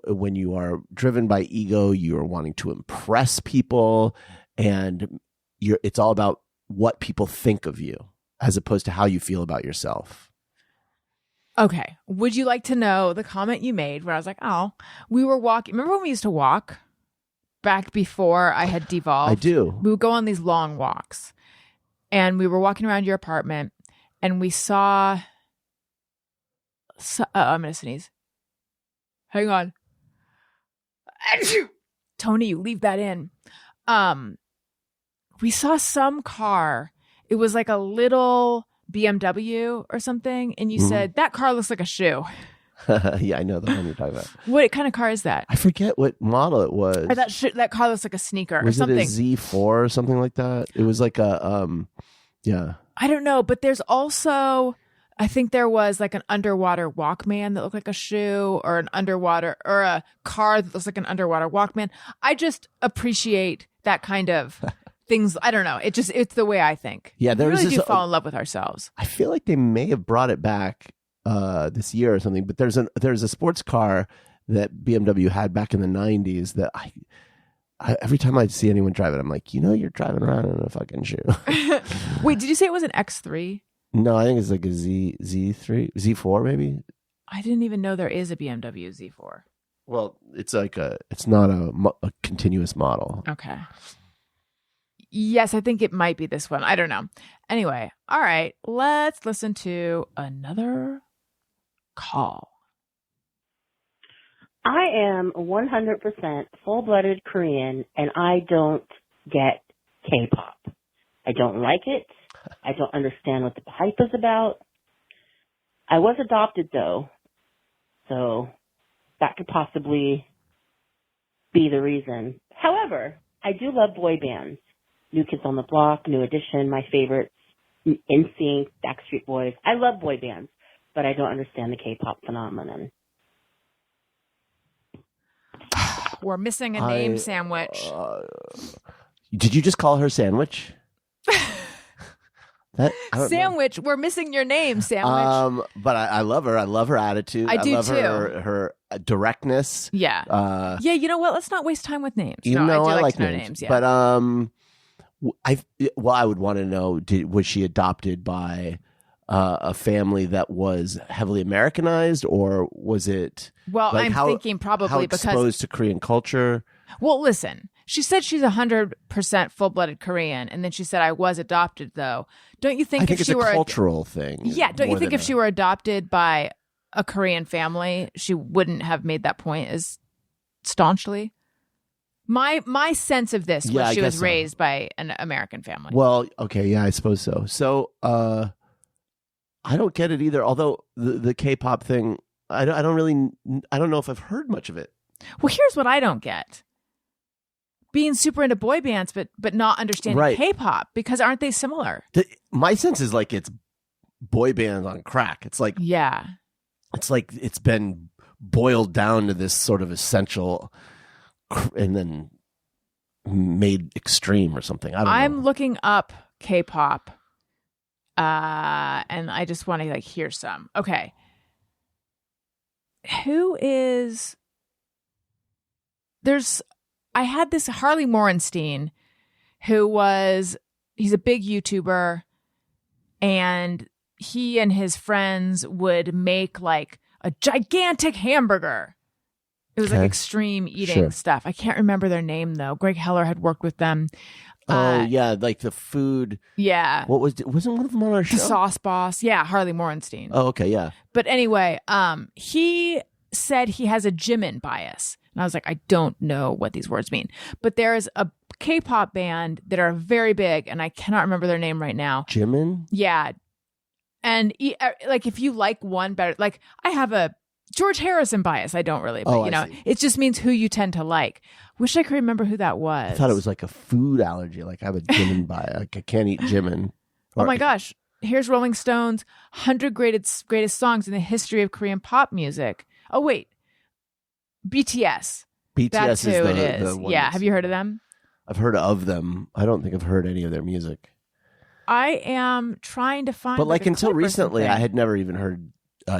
when you are driven by ego, you are wanting to impress people, and it's all about what people think of you as opposed to how you feel about yourself. Okay. Would you like to know the comment you made where I was like, oh, we were walking. Remember when we used to walk back before I had devolved? I do. We would go on these long walks and we were walking around your apartment and we saw, I'm going to sneeze. Hang on. Tony, you leave that in. We saw some car. It was like a little BMW or something, and you said that car looks like a shoe. Yeah, I know the one you're talking about. What kind of car is that? I forget what model it was. Or that car looks like a sneaker was or something. Was it a Z4 or something like that? It was like a yeah. I don't know, but there's also, I think there was like an underwater Walkman that looked like a shoe, or a car that looks like an underwater Walkman. I just appreciate that kind of things. I don't know. It's the way I think. Yeah, we really do fall in love with ourselves. I feel like they may have brought it back this year or something, but there's a sports car that BMW had back in the 90s that I every time I see anyone drive it, I'm like, you're driving around in a fucking shoe. Wait, did you say it was an X3? No, I think it's like a Z3, Z4 maybe. I didn't even know there is a BMW Z4. Well, it's not a continuous model. Okay. Yes, I think it might be this one. I don't know. Anyway, all right, let's listen to another call. I am 100% full-blooded Korean, and I don't get K-pop. I don't like it. I don't understand what the hype is about. I was adopted, though, so that could possibly be the reason. However, I do love boy bands. New Kids on the Block, New Edition, my favorites, NSYNC, Backstreet Boys. I love boy bands, but I don't understand the K-pop phenomenon. We're missing a name sandwich. Did you just call her Sandwich? Sandwich. We're missing your name, Sandwich. But I love her. I love her attitude. I do love too. Her directness. Yeah. Yeah. You know what? Let's not waste time with names. I like to know names. names. Yeah. But I would want to know: was she adopted by a family that was heavily Americanized, or was it? Well, I'm thinking probably how exposed to Korean culture. Well, listen. She said she's 100% full-blooded Korean, and then she said, "I was adopted, though." Don't you think I think it's a cultural thing? Yeah. Don't you think if she were adopted by a Korean family, she wouldn't have made that point as staunchly? My sense of this was she was raised by an American family. Well, okay, yeah, I suppose so. So, I don't get it either. Although the K-pop thing, I don't know if I've heard much of it. Well, here's what I don't get: being super into boy bands, but not understanding K-pop, because aren't they similar? My sense is like it's boy bands on crack. It's like it's like it's been boiled down to this sort of essential, and then made extreme or something. I'm looking up K-pop, and I just want to hear some. Okay, who is? I had this Harley Morenstein, he's a big YouTuber, and he and his friends would make like a gigantic hamburger. It was like extreme eating stuff. I can't remember their name though. Greg Heller had worked with them. Yeah, like the food. Yeah. Wasn't one of them on our show? The Sauce Boss. Yeah, Harley Morenstein. Oh, okay, yeah. But anyway, he said he has a Jimin bias. And I was like, I don't know what these words mean. But there's a K-pop band that are very big, and I cannot remember their name right now. Jimin? Yeah. And if you like one better, like I have a George Harrison bias. I don't really, but it just means who you tend to like. Wish I could remember who that was. I thought it was like a food allergy. Like I have a Jimin bias. Like I can't eat Jimin. Oh my gosh. Here's Rolling Stone's 100 greatest songs in the history of Korean pop music. Oh, wait. BTS. That's who it is. Yeah. Have you heard of them? I've heard of them. I don't think I've heard any of their music. I am trying to find. But like until recently, I had never even heard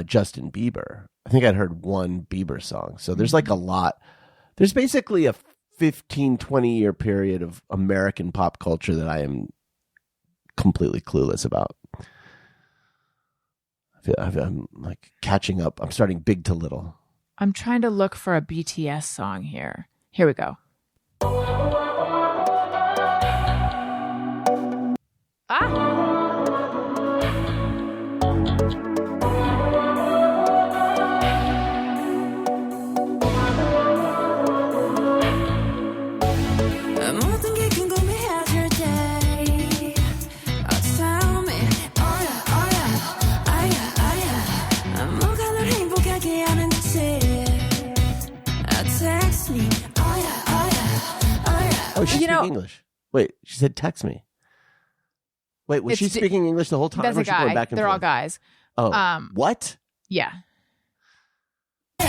Justin Bieber. I think I'd heard one Bieber song. So there's like a lot. There's basically a 15, 20-year period of American pop culture that I am completely clueless about. I'm like catching up. I'm starting big to little. I'm trying to look for a BTS song here. Here we go. No. English. Wait, she said text me. Wait, was she speaking English the whole time? That's or a was she going guy. back and They're all forth? guys. Oh, what? Yeah. I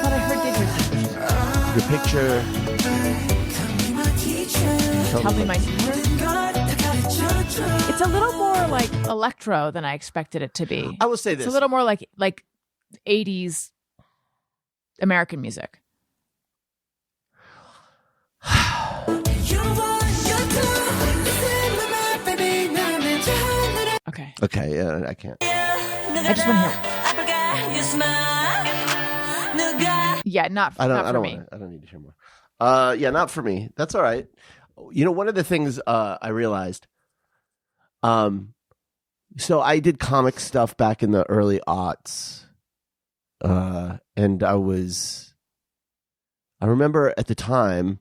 thought I heard Your picture. Tell me my teacher. It's a little more like electro than I expected it to be. I will say this. It's a little more like 80s American music. Okay. Okay, yeah, I can't. I just want to hear. Yeah, not for me. I don't need to hear more. Yeah, not for me. That's all right. You know, one of the things I realized, so I did comic stuff back in the early aughts, and I remember at the time,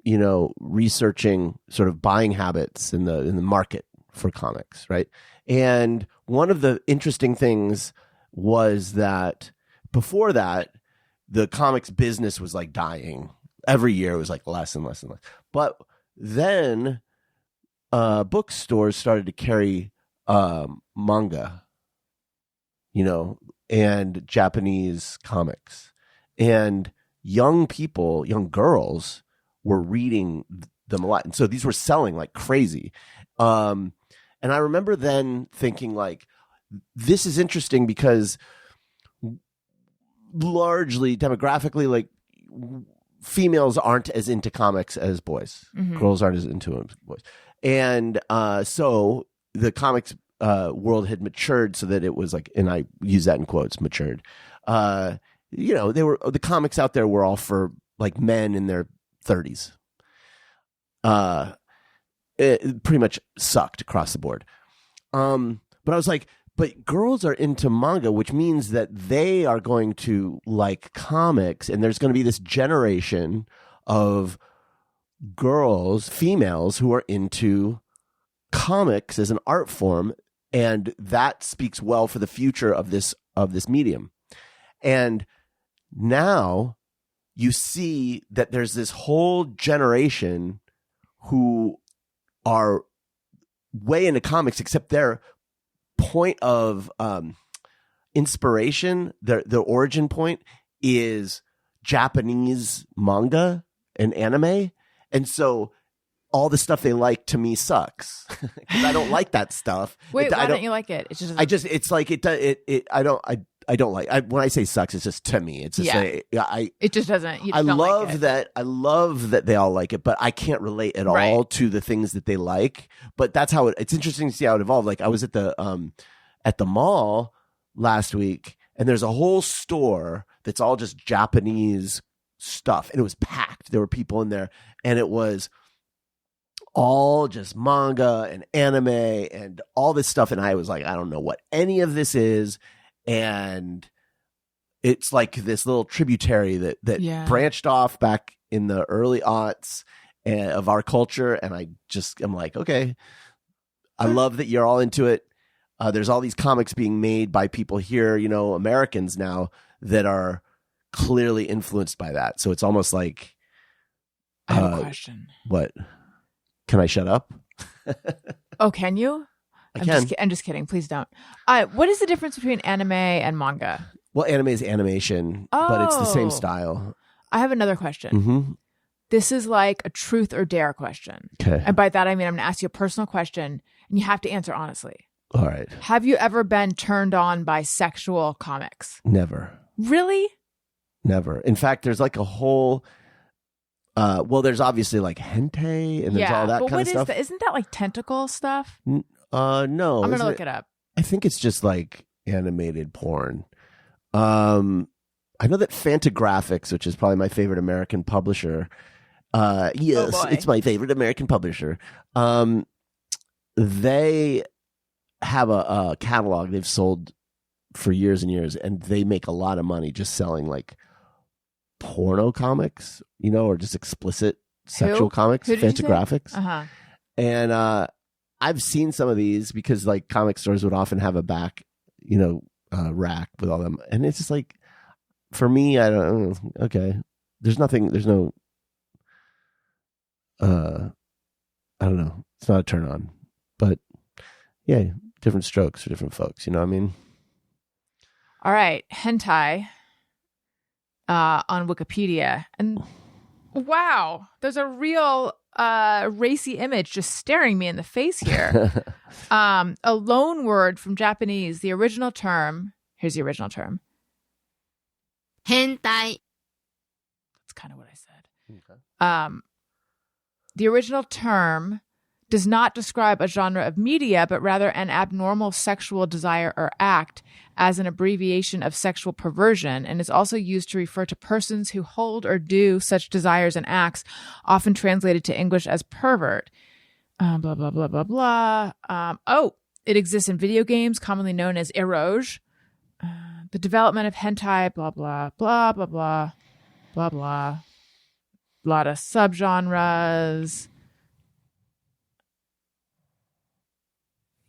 you know, researching sort of buying habits in the market for comics, right? And one of the interesting things was that before that, the comics business was like dying. Every year it was like less and less and less. But then bookstores started to carry manga, you know, and Japanese comics. And young people, young girls were reading them a lot. And so these were selling like crazy. And I remember then thinking like, this is interesting because largely demographically, like females aren't as into comics as boys. Mm-hmm. Girls aren't as into them as boys. And so the comics world had matured so that it was like, and I use that in quotes, matured. You know, the comics out there were all for like men in their 30s. It pretty much sucked across the board. But I was like, but girls are into manga, which means that they are going to like comics, and there's going to be this generation of girls, females, who are into comics as an art form, and that speaks well for the future of this medium. And now you see that there's this whole generation who are way into comics, except their point of inspiration, the origin point is Japanese manga and anime. And so all the stuff they like to me sucks because I don't like that stuff. Wait, why don't you like it? It's just it's like I don't like. When I say sucks, it's just to me. It's just it just doesn't. You I just don't love like it. that. I love that they all like it, but I can't relate at all to the things that they like. But that's how it's interesting to see how it evolved. Like I was at the mall last week, and there's a whole store that's all just Japanese stuff, and it was packed. There were people in there, and it was all just manga and anime and all this stuff. And I was like, I don't know what any of this is. And it's like this little tributary that branched off back in the early aughts of our culture. And I'm like, okay, I love that you're all into it. There's all these comics being made by people here, you know, Americans now, that are clearly influenced by that. So it's almost like, I have a question. What? Can I shut up? Oh, can you? I'm just kidding. Please don't. What is the difference between anime and manga? Well, anime is animation, but it's the same style. I have another question. Mm-hmm. This is like a truth or dare question. Okay. And by that, I mean, I'm going to ask you a personal question, and you have to answer honestly. All right. Have you ever been turned on by sexual comics? Never. Really? Never. In fact, there's like a whole... well, there's obviously like hentai, and there's all that kind of stuff. Isn't that like tentacle stuff? No. I'm going to look it up. I think it's just like animated porn. I know that Fantagraphics, which is probably my favorite American publisher. Yes, it's my favorite American publisher. They have a catalog they've sold for years and years, and they make a lot of money just selling like porno comics, you know, or just explicit sexual comics. Fantagraphics. Uh-huh. And I've seen some of these because like comic stores would often have a back, you know, rack with all them. And it's just like, for me, I don't. Okay, there's nothing. There's no. I don't know. It's not a turn on, but yeah, different strokes for different folks. You know what I mean? All right, hentai on Wikipedia, and wow, there's a real racy image just staring me in the face here. A loan word from Japanese. The original term. Here's the original term. hentai, That's kind of what I said. Okay. The original term does not describe a genre of media, but rather an abnormal sexual desire or act as an abbreviation of sexual perversion, and is also used to refer to persons who hold or do such desires and acts, often translated to English as pervert. Blah, blah, blah, blah, blah. It exists in video games, commonly known as eroge. The development of hentai, blah, blah, blah, blah, blah, blah, blah. A lot of subgenres.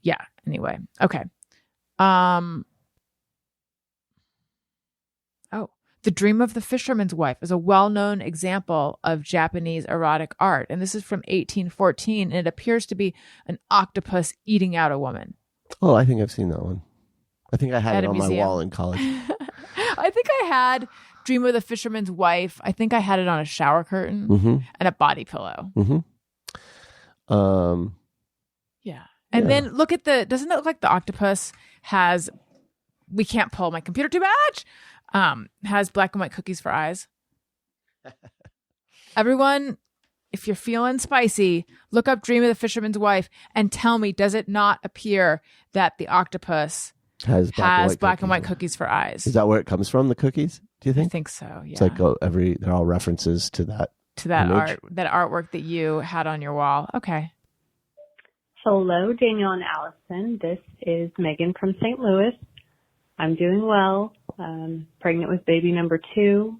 Yeah, anyway. Okay. The Dream of the Fisherman's Wife is a well-known example of Japanese erotic art. And this is from 1814. And it appears to be an octopus eating out a woman. Oh, I think I've seen that one. I think I had At it a on my museum. wall in college. I think I had Dream of the Fisherman's Wife. I think I had it on a shower curtain Mm-hmm. and a body pillow. Mm-hmm. Yeah. And Yeah. then look at doesn't it look like the octopus has, we can't pull my computer too much, has black and white cookies for eyes. Everyone, if you're feeling spicy, look up Dream of the Fisherman's Wife and tell me, does it not appear that the octopus Has black and white cookies for eyes? Is that where it comes from? The cookies? Do you I think? think so, yeah. It's like they're all references to that. To that image? that artwork that you had on your wall. Okay. Hello, Daniel and Allison. This is Megan from St. Louis. I'm doing well. Pregnant with baby number 2.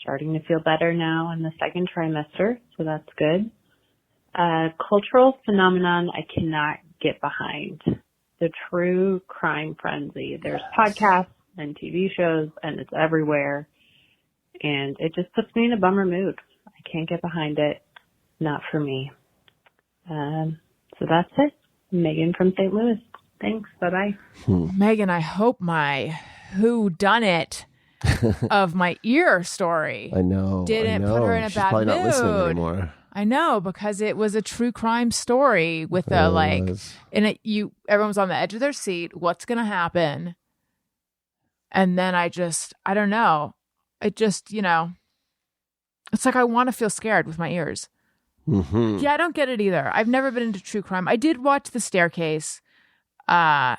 Starting to feel better now in the second trimester, so that's good. Cultural phenomenon I cannot get behind. The true crime frenzy. There's podcasts and TV shows, and it's everywhere. And it just puts me in a bummer mood. I can't get behind it. Not for me. So that's it. Megan from St. Louis. Thanks. Bye-bye. Megan, I hope my whodunit of my ear story I know. didn't put her in a She's bad probably not listening mood. anymore. I know, because it was a true crime story with It was. everyone was on the edge of their seat. What's going to happen? And then I don't know. It just, it's like I want to feel scared with my ears. Mm-hmm. Yeah, I don't get it either. I've never been into true crime. I did watch The Staircase. My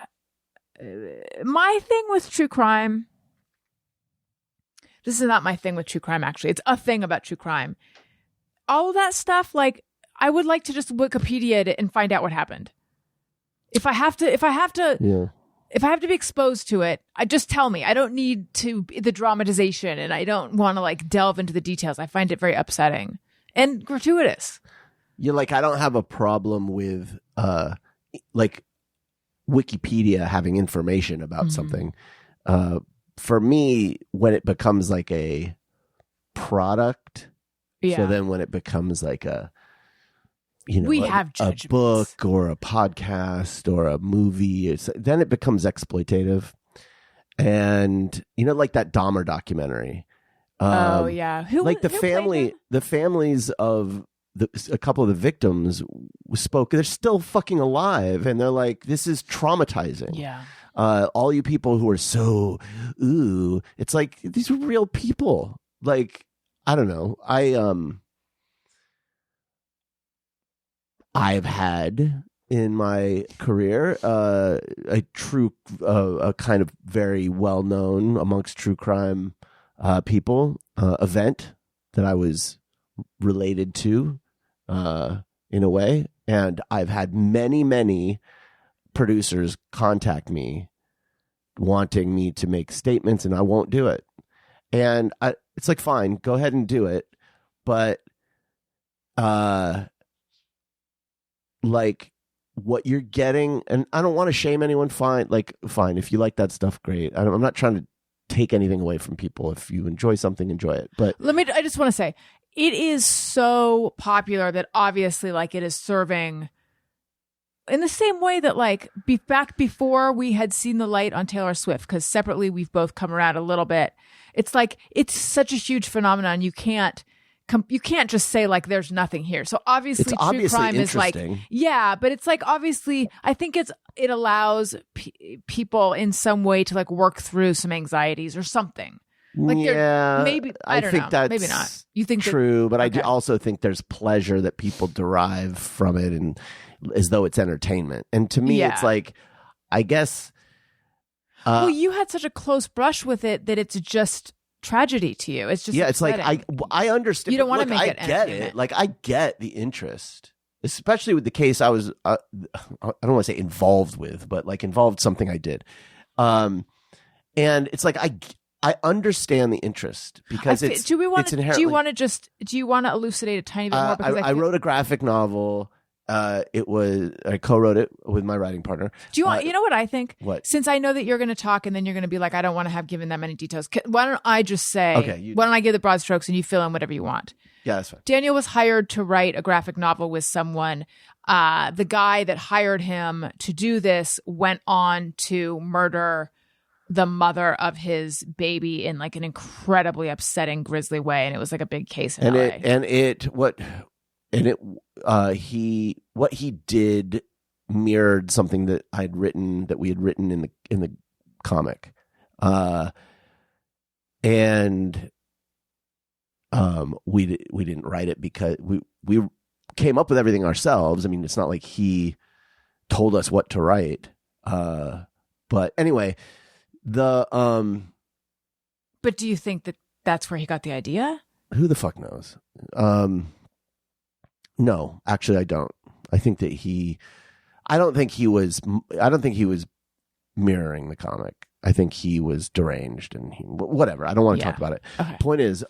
thing with true crime, this is not my thing with true crime, actually. It's a thing about true crime. All of that stuff, like, I would like to just Wikipedia it and find out what happened. If I have to be exposed to it, just tell me. I don't need the dramatization, and I don't want to like delve into the details. I find it very upsetting and gratuitous. You're like, I don't have a problem with like Wikipedia having information about something. For me, when it becomes like a product, so then when it becomes like we have a judgments. book or a podcast or a movie, then it becomes exploitative. And like that Dahmer documentary. Oh yeah, the families of a couple of the victims spoke. They're still fucking alive, and they're like, "This is traumatizing." Yeah. All you people who are so it's like these are real people. Like, I don't know. I've had in my career a kind of very well known amongst true crime people event that I was related to in a way, and I've had many producers contact me wanting me to make statements, and I won't do it. And it's like, fine, go ahead and do it, but like what you're getting, and I don't want to shame anyone. Fine, if you like that stuff, great. I'm not trying to take anything away from people. If you enjoy something, enjoy it. But I just want to say, it is so popular that obviously like it is serving in the same way that like back before we had seen the light on Taylor Swift, because separately we've both come around a little bit. It's like, it's such a huge phenomenon. You can't just say like there's nothing here. So obviously true crime is like, yeah, but it's like, obviously I think it allows people in some way to like work through some anxieties or something. Like, yeah, maybe I don't think know. that's Maybe not. You think true, but okay. I also think there's pleasure that people derive from it, and as though it's entertainment. And to me, it's like, I guess. Well, you had such a close brush with it that it's just tragedy to you. It's just upsetting. It's like I understand. You don't want to make it. I get it. Like I get the interest, especially with the case I was. I don't want to say involved with, but like involved something I did, and it's like I understand the interest because do you want to elucidate a tiny bit more? Because I wrote a graphic novel. I co-wrote it with my writing partner. Do you want? You know what I think? What? Since I know that you're going to talk and then you're going to be like, I don't want to have given that many details. Why don't I just say? Okay. Why don't I give the broad strokes and you fill in whatever you want? Yeah, that's fine. Daniel was hired to write a graphic novel with someone. The guy that hired him to do this went on to murder the mother of his baby in like an incredibly upsetting, grisly way, and it was like a big case in LA. What he did mirrored something that we had written in the comic, and we didn't write it because we came up with everything ourselves. I mean, it's not like he told us what to write, but anyway. But do you think that that's where he got the idea? Who the fuck knows? No, actually, I don't. I think that I don't think he was mirroring the comic. I think he was deranged and whatever. I don't want to talk about it. Okay. Point is,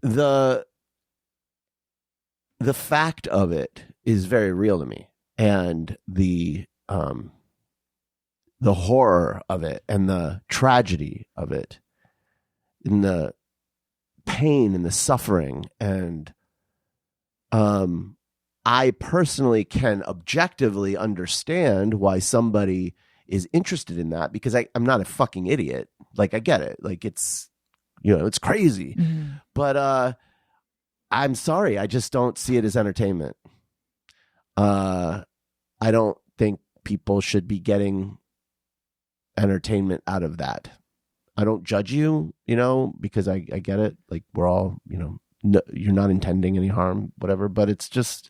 the fact of it is very real to me, and the horror of it and the tragedy of it and the pain and the suffering. And I personally can objectively understand why somebody is interested in that, because I'm not a fucking idiot. Like, I get it. Like, it's, it's crazy. Mm-hmm. But I'm sorry. I just don't see it as entertainment. I don't think people should be getting entertainment out of that. I don't judge you, because I get it. Like, we're all, no, you're not intending any harm, whatever, but it's just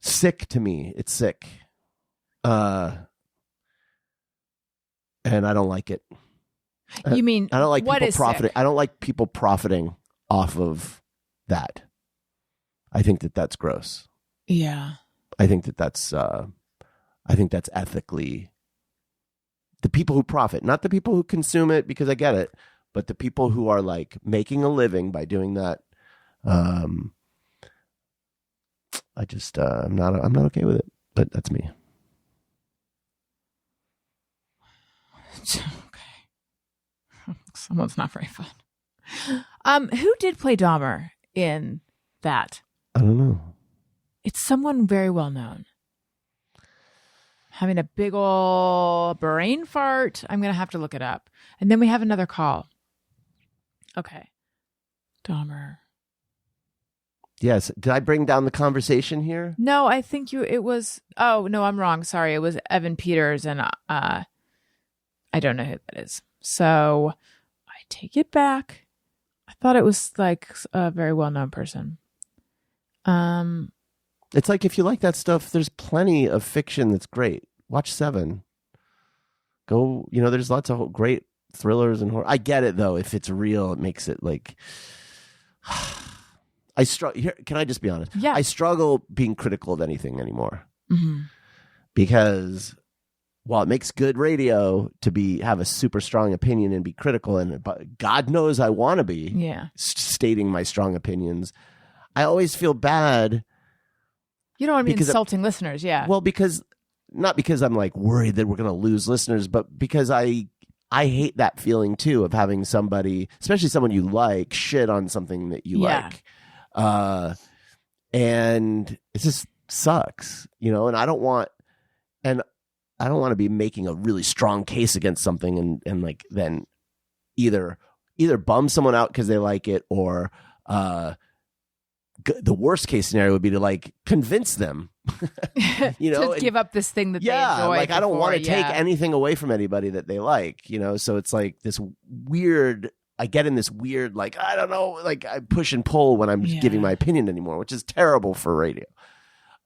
sick to me. It's sick. And I don't like it. You mean, I don't like what people is profiting. sick? I don't like people profiting off of that. I think that that's gross. Yeah. I think that's ethically, the people who profit, not the people who consume it, because I get it, but the people who are like making a living by doing that. I'm not okay with it, but that's me. Okay. Someone's not very fun. Who did play Dahmer in that? I don't know. It's someone very well known. Having a big ol' brain fart. I'm going to have to look it up. And then we have another call. Okay. Dahmer. Yes. Did I bring down the conversation here? No, I think it was, oh, no, I'm wrong. Sorry. It was Evan Peters, and I don't know who that is. So I take it back. I thought it was like a very well-known person. It's like, if you like that stuff, there's plenty of fiction that's great. Watch Seven. Go, there's lots of great thrillers and horror. I get it, though. If it's real, it makes it like... Can I just be honest? Yeah. I struggle being critical of anything anymore. Mm-hmm. Because while it makes good radio to have a super strong opinion and be critical, and God knows I want to be stating my strong opinions, I always feel bad. You don't want to be insulting listeners, yeah. Well, because not because I'm like worried that we're going to lose listeners, but because I hate that feeling too of having somebody, especially someone you like, shit on something that you like. And it just sucks, and I don't want to be making a really strong case against something and like then either bum someone out because they like it, or the worst case scenario would be to like convince them, to give up this thing that they enjoy. Like I don't want to take anything away from anybody that they like, so it's like this weird, I get in this weird, like, I don't know, like I push and pull when I'm giving my opinion anymore, which is terrible for radio.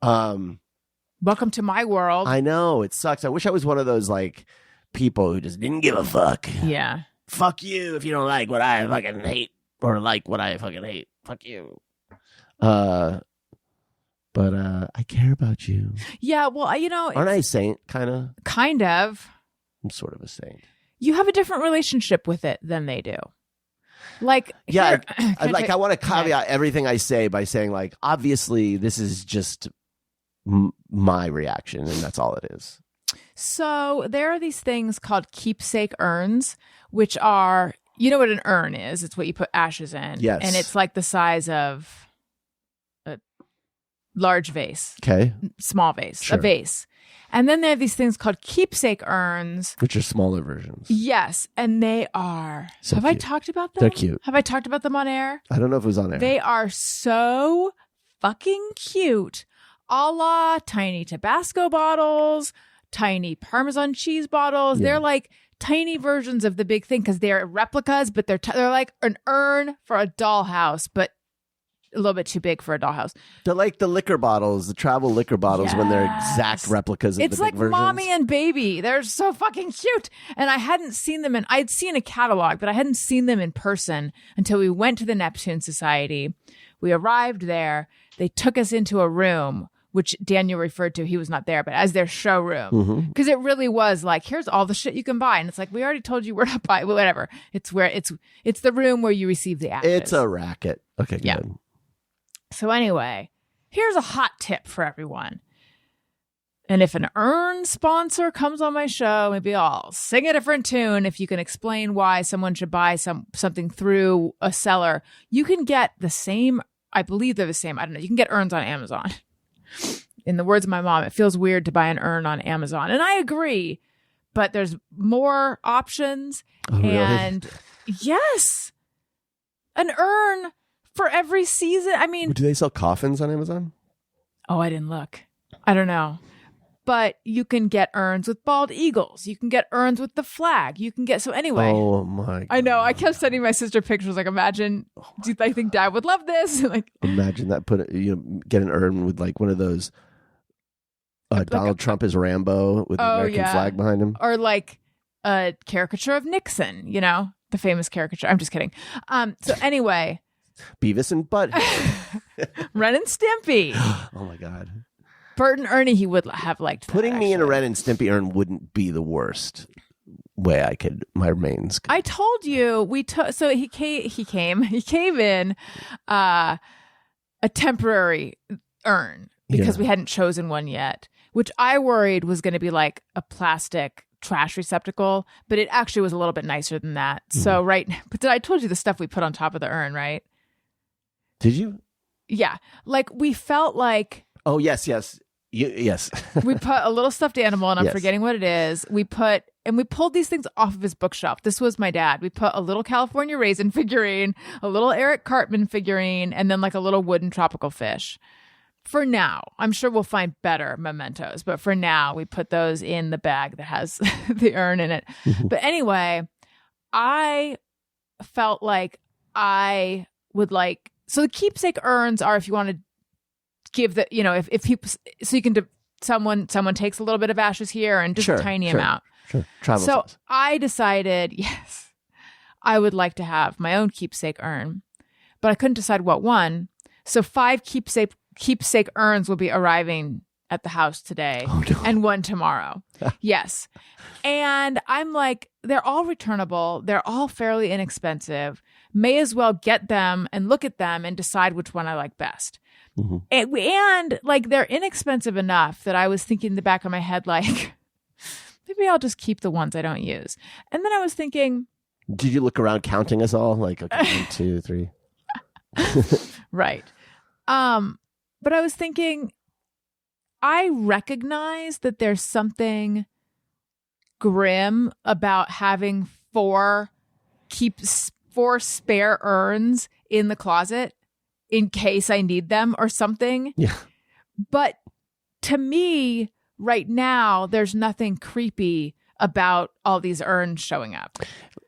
Welcome to my world. I know, it sucks. I wish I was one of those like people who just didn't give a fuck. Yeah. Fuck you if you don't like what I fucking hate, or like what I fucking hate. Fuck you. But I care about you. Yeah, well, aren't I a saint? Kind of. I'm sort of a saint. You have a different relationship with it than they do. Like, yeah, I want to caveat everything I say by saying, like, obviously, this is just my reaction, and that's all it is. So there are these things called keepsake urns, which are, you know what an urn is? It's what you put ashes in. Yes. And it's like the size of a large vase. Okay. Small vase. Sure. A vase. And then they have these things called keepsake urns. Which are smaller versions. Yes. And they are. So have cute. I talked about them? They're cute. Have I talked about them on air? I don't know if it was on air. They are so fucking cute. A la tiny Tabasco bottles, tiny Parmesan cheese bottles. Yeah. They're like tiny versions of the big thing because they're replicas, but they're like an urn for a dollhouse, but a little bit too big for a dollhouse. They're like the liquor bottles, the travel liquor bottles, when they're exact replicas of it's the big like versions. mommy and baby. They're so fucking cute. And I hadn't seen them I'd seen a catalog, but I hadn't seen them in person until we went to the Neptune Society. We arrived there. They took us into a room, which Daniel referred to, he was not there, but as their showroom. Because it really was like, here's all the shit you can buy. And it's like, we already told you where to buy, whatever. It's the room where you receive the ashes. It's a racket. Okay, good. Yeah. So anyway, here's a hot tip for everyone. And if an urn sponsor comes on my show, maybe I'll sing a different tune. If you can explain why someone should buy something through a seller, you can get the same, I believe they're the same, I don't know, you can get urns on Amazon. In the words of my mom, it feels weird to buy an urn on Amazon. And I agree, but there's more options. Oh, really? And yes, an urn for every season. I mean, Do they sell coffins on Amazon? oh, I didn't look. I don't know. But you can get urns with bald eagles. You can get urns with the flag. You can get, so anyway. Oh my God. I know. I kept sending my sister pictures. Like, imagine, do you think Dad would love this? Like, Imagine that. Get an urn with like one of those. Donald Trump is Rambo with the American flag behind him, or like a caricature of Nixon. The famous caricature. I'm just kidding. So anyway, Beavis and Butthead. Ren and Stimpy. Oh my God. Bert and Ernie. He would have liked that, Putting me in a actually. Ren and Stimpy urn wouldn't be the worst way I could. My remains. I told you we took. So he came in a temporary urn because we hadn't chosen one yet, which I worried was going to be like a plastic trash receptacle, but it actually was a little bit nicer than that. So but I told you the stuff we put on top of the urn, right? Did you? Yeah, like we felt like. Oh yes. Yes. We put a little stuffed animal, and I'm forgetting what it is. We pulled these things off of his bookshelf. This was my dad. We put a little California raisin figurine, a little Eric Cartman figurine, and then like a little wooden tropical fish. For now, I'm sure we'll find better mementos, but for now, we put those in the bag that has the urn in it. But anyway, I felt like I would like, so the keepsake urns are if you want to give the, if people, so you can, someone takes a little bit of ashes here and just a tiny amount. Sure. Travel so size. I decided, yes, I would like to have my own keepsake urn, but I couldn't decide what one. So 5 keepsake urns will be arriving at the house today and one tomorrow. Yes. And I'm like, they're all returnable. They're all fairly inexpensive. may as well get them and look at them and decide which one I like best. Mm-hmm. And like, they're inexpensive enough that I was thinking in the back of my head, like, maybe I'll just keep the ones I don't use. And then I was thinking, did you look around counting us all? Like, okay, 1, 2, 3. right. But I was thinking, I recognize that there's something grim about having 4 spare urns in the closet in case I need them or something. Yeah. But to me, right now, there's nothing creepy about all these urns showing up.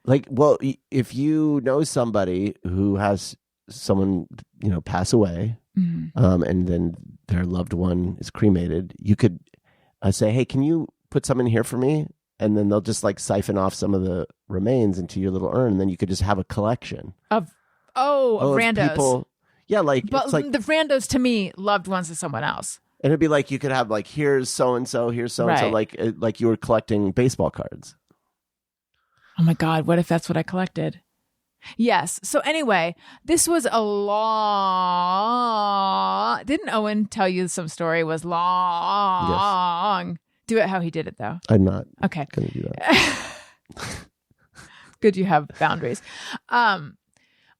Like, well, if you know somebody who has someone, pass away, and then their loved one is cremated, you could say, hey, can you put some in here for me? And then they'll just like siphon off some of the remains into your little urn. And then you could just have a collection of randos. People. Yeah, but it's like the randos to me, loved ones of someone else. And it'd be like you could have like, here's so and so, here's so and so, like you were collecting baseball cards. Oh my God, what if that's what I collected? Yes. So anyway, this was a long. Didn't Owen tell you some story was long? Yes. Do it how he did it though. I'm not. Okay. Gonna do that. Good, you have boundaries.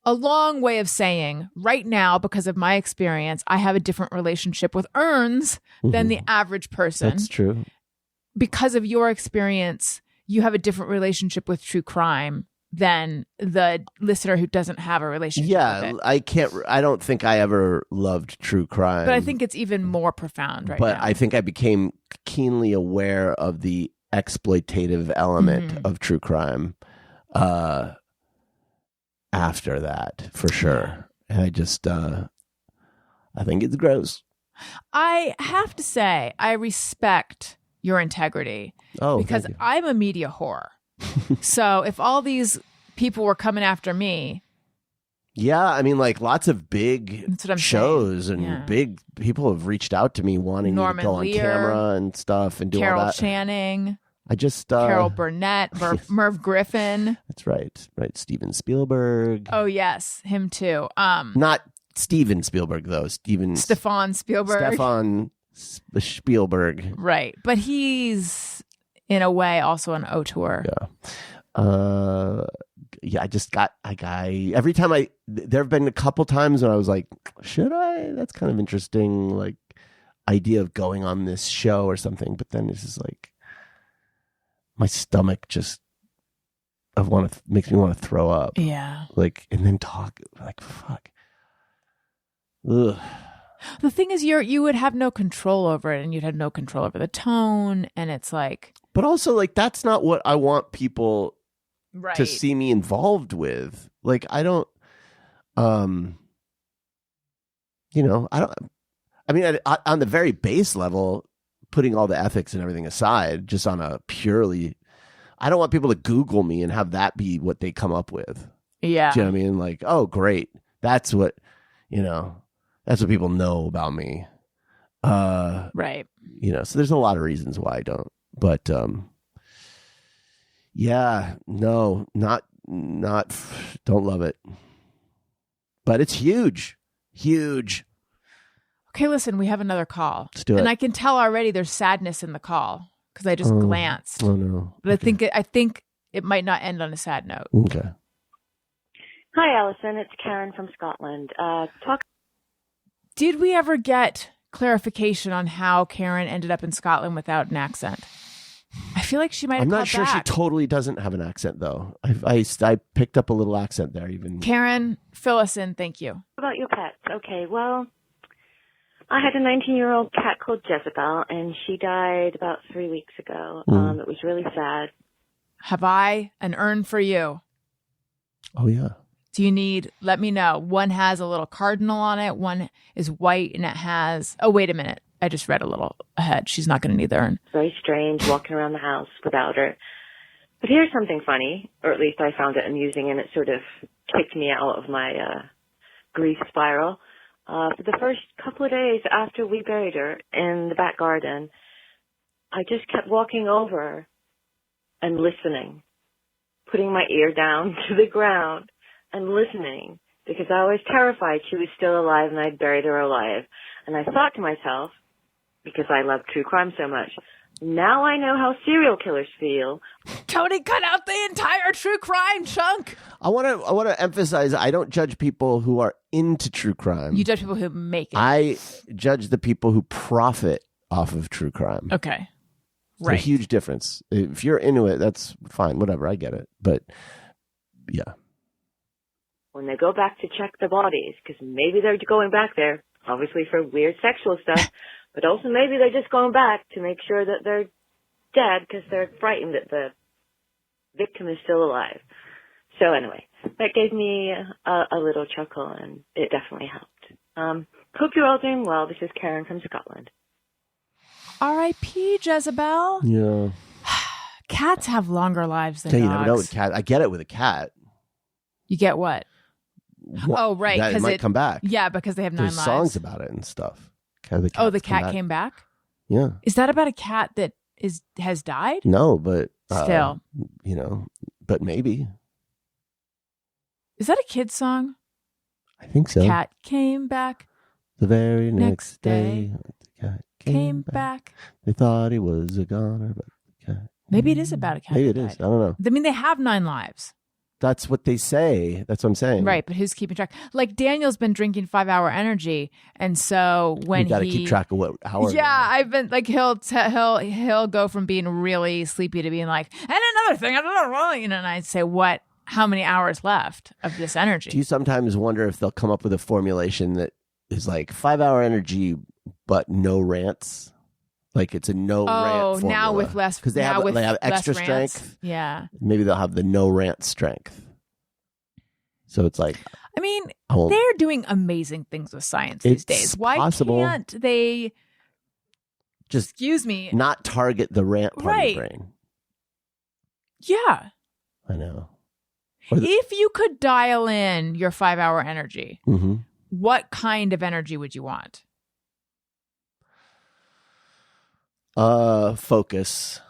A long way of saying, right now, because of my experience, I have a different relationship with urns than the average person. That's true. Because of your experience, you have a different relationship with true crime than the listener who doesn't have a relationship with it. I don't think I ever loved true crime. But I think it's even more profound right now. But I think I became keenly aware of the exploitative element of true crime after that, for sure. And I just, I think it's gross. I have to say, I respect your integrity because I'm a media whore. So if all these people were coming after me. Yeah, I mean, like lots of big shows and big people have reached out to me wanting me to go on camera and stuff and do Carol all that. Channing. I just Carol Burnett, Merv Griffin. That's right. Steven Spielberg. Oh yes, him too. Not Steven Spielberg though. Stefan Spielberg. Stefan Spielberg. Right, but he's in a way also an auteur. Yeah. I just got a guy. Every time there have been a couple times when I was like, should I? That's kind of interesting. Like idea of going on this show or something. But then it's just like my stomach just makes me want to throw up. Yeah. Like and then talk like fuck. Ugh. The thing is, you would have no control over it, and you'd have no control over the tone, and it's like. But also, like that's not what I want people right. to see me involved with. Like I don't, I don't. I mean, on the very base level, putting all the ethics and everything aside, just on a purely, I don't want people to Google me and have that be what they come up with. Yeah, do you know what I mean? Like, oh, great, that's what that's what people know about me. Right. So there's a lot of reasons why I don't. But yeah, no, not don't love it. But it's huge. Okay, listen, we have another call. Let's do it. And I can tell already there's sadness in the call because I just glanced. Oh no. But okay. I think it might not end on a sad note. Okay. Hi, Alison. It's Karen from Scotland. Did we ever get clarification on how Karen ended up in Scotland without an accent? I feel like she might have I'm called not sure back. she totally doesn't have an accent, though. I picked up a little accent there. Even Karen, fill us in. Thank you. About your pets. Okay, well, I had a 19-year-old cat called Jezebel, and she died about 3 weeks ago. It was really sad. Have I an urn for you? Oh, yeah. Do you need, let me know. One has a little cardinal on it. One is white and it has, oh, wait a minute. I just read a little ahead. She's not going to need the urn. Very strange walking around the house without her. But here's something funny, or at least I found it amusing, and it sort of kicked me out of my grief spiral. For the first couple of days after we buried her in the back garden, I just kept walking over and listening, putting my ear down to the ground, and listening because I was terrified she was still alive and I'd buried her alive. And I thought to myself, because I love true crime so much, now I know how serial killers feel. Tony, cut out the entire true crime chunk. I want to emphasize, I don't judge people who are into true crime. You judge people who make it. I judge the people who profit off of true crime. Okay. It's Right. a huge difference. If you're into it, that's fine. Whatever. I get it. But yeah. When they go back to check the bodies, because maybe they're going back there, obviously for weird sexual stuff, but also maybe they're just going back to make sure that they're dead because they're frightened that the victim is still alive. So anyway, that gave me a little chuckle, and it definitely helped. Hope you're all doing well. This is Karen from Scotland. R.I.P. Jezebel. Yeah. Cats have longer lives than Okay, dogs. you never know with cat. I get it with a cat. You get what? Oh, right. That it 'cause might come back. Yeah, because they have 9 There's lives. songs about it and stuff. The The cat came back? Yeah. Is that about a cat that has died? No, but Still. But maybe. Is that a kid's song? I think so. Cat came back, The very Next next day, the cat came back. They thought he was a goner, but the cat. Maybe it is about a cat. Maybe it that is. I died. don't know. I mean, they have 9 lives. That's what they say. That's what I'm saying. Right, but who's keeping track? Like Daniel's been drinking 5-hour energy, and so when you got to keep track of what hour. Yeah, I've been like he'll go from being really sleepy to being like, and another thing, I don't know, and I say, what? How many hours left of this energy? Do you sometimes wonder if they'll come up with a formulation that is like 5-hour energy, but no rants? Like it's a no rant formula. Now with less, because they have extra rants. strength. Yeah, maybe they'll have the no rant strength. So it's like, I mean, won't- they're doing amazing things with science these It's days. Why possible. can't they? just Excuse me. not target the rant part Right. of the brain. Yeah. I know. If you could dial in your 5-hour energy, Mm-hmm. what kind of energy would you want? Focus.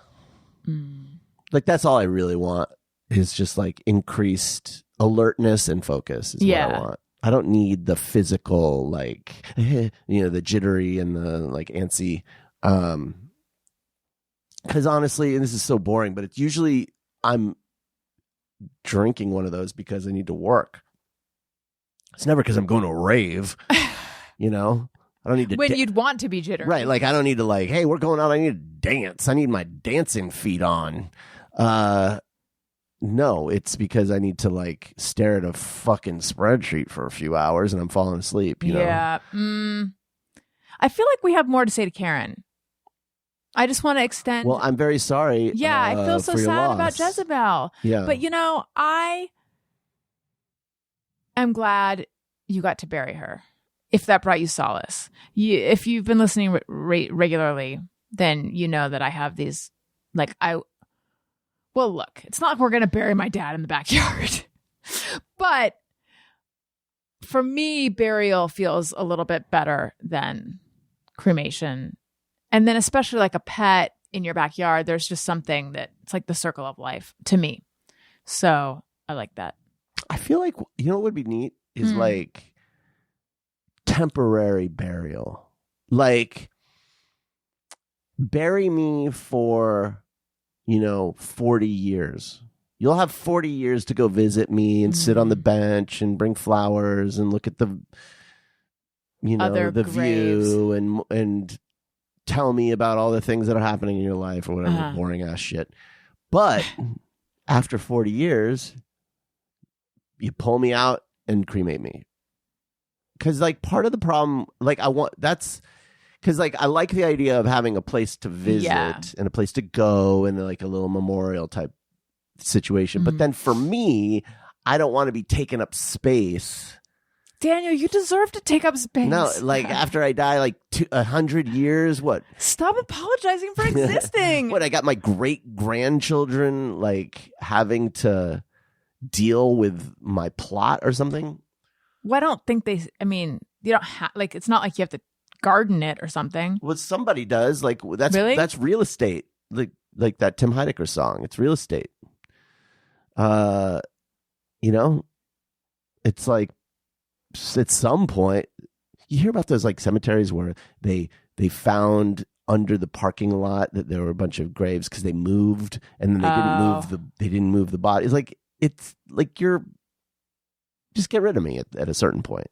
Like that's all I really want is just like increased alertness and focus is what I want. I don't need the physical, like, the jittery and the like antsy. Because honestly, and this is so boring, but it's usually I'm drinking one of those because I need to work. It's never because I'm going to a rave, I don't need to. When you'd want to be jittery. Right. Like I don't need to like, hey, we're going out. I need to dance. I need my dancing feet on. No, it's because I need to like stare at a fucking spreadsheet for a few hours and I'm falling asleep, Yeah. I feel like we have more to say to Karen. I just want to extend. Well, I'm very sorry. Yeah, I feel so for your sad about loss. Jezebel. Yeah. But I am glad you got to bury her. If that brought you solace. If you've been listening regularly, then you know that I have these, well, look, it's not like we're going to bury my dad in the backyard. But for me, burial feels a little bit better than cremation. And then especially like a pet in your backyard, there's just something that it's like the circle of life to me. So I like that. I feel like, what would be neat is like temporary burial. Like bury me for 40 years. You'll have 40 years to go visit me and sit on the bench and bring flowers and look at the Other the graves. view and tell me about all the things that are happening in your life or whatever boring ass shit. But after 40 years, you pull me out and cremate me. Because like part of the problem, like I like the idea of having a place to visit and a place to go and like a little memorial type situation. But then for me, I don't want to be taking up space. Daniel, you deserve to take up space. No, like after I die, like 100 years, what? Stop apologizing for existing. What? I got my great grandchildren like having to deal with my plot or something. Well, I don't think you don't have, it's not like you have to garden it or something. Well, somebody does. Like that's Really? That's real estate. Like that Tim Heidecker song. It's real estate. it's like at some point you hear about those like cemeteries where they found under the parking lot that there were a bunch of graves because they moved and then they didn't move the body. It's like you're just get rid of me at a certain point.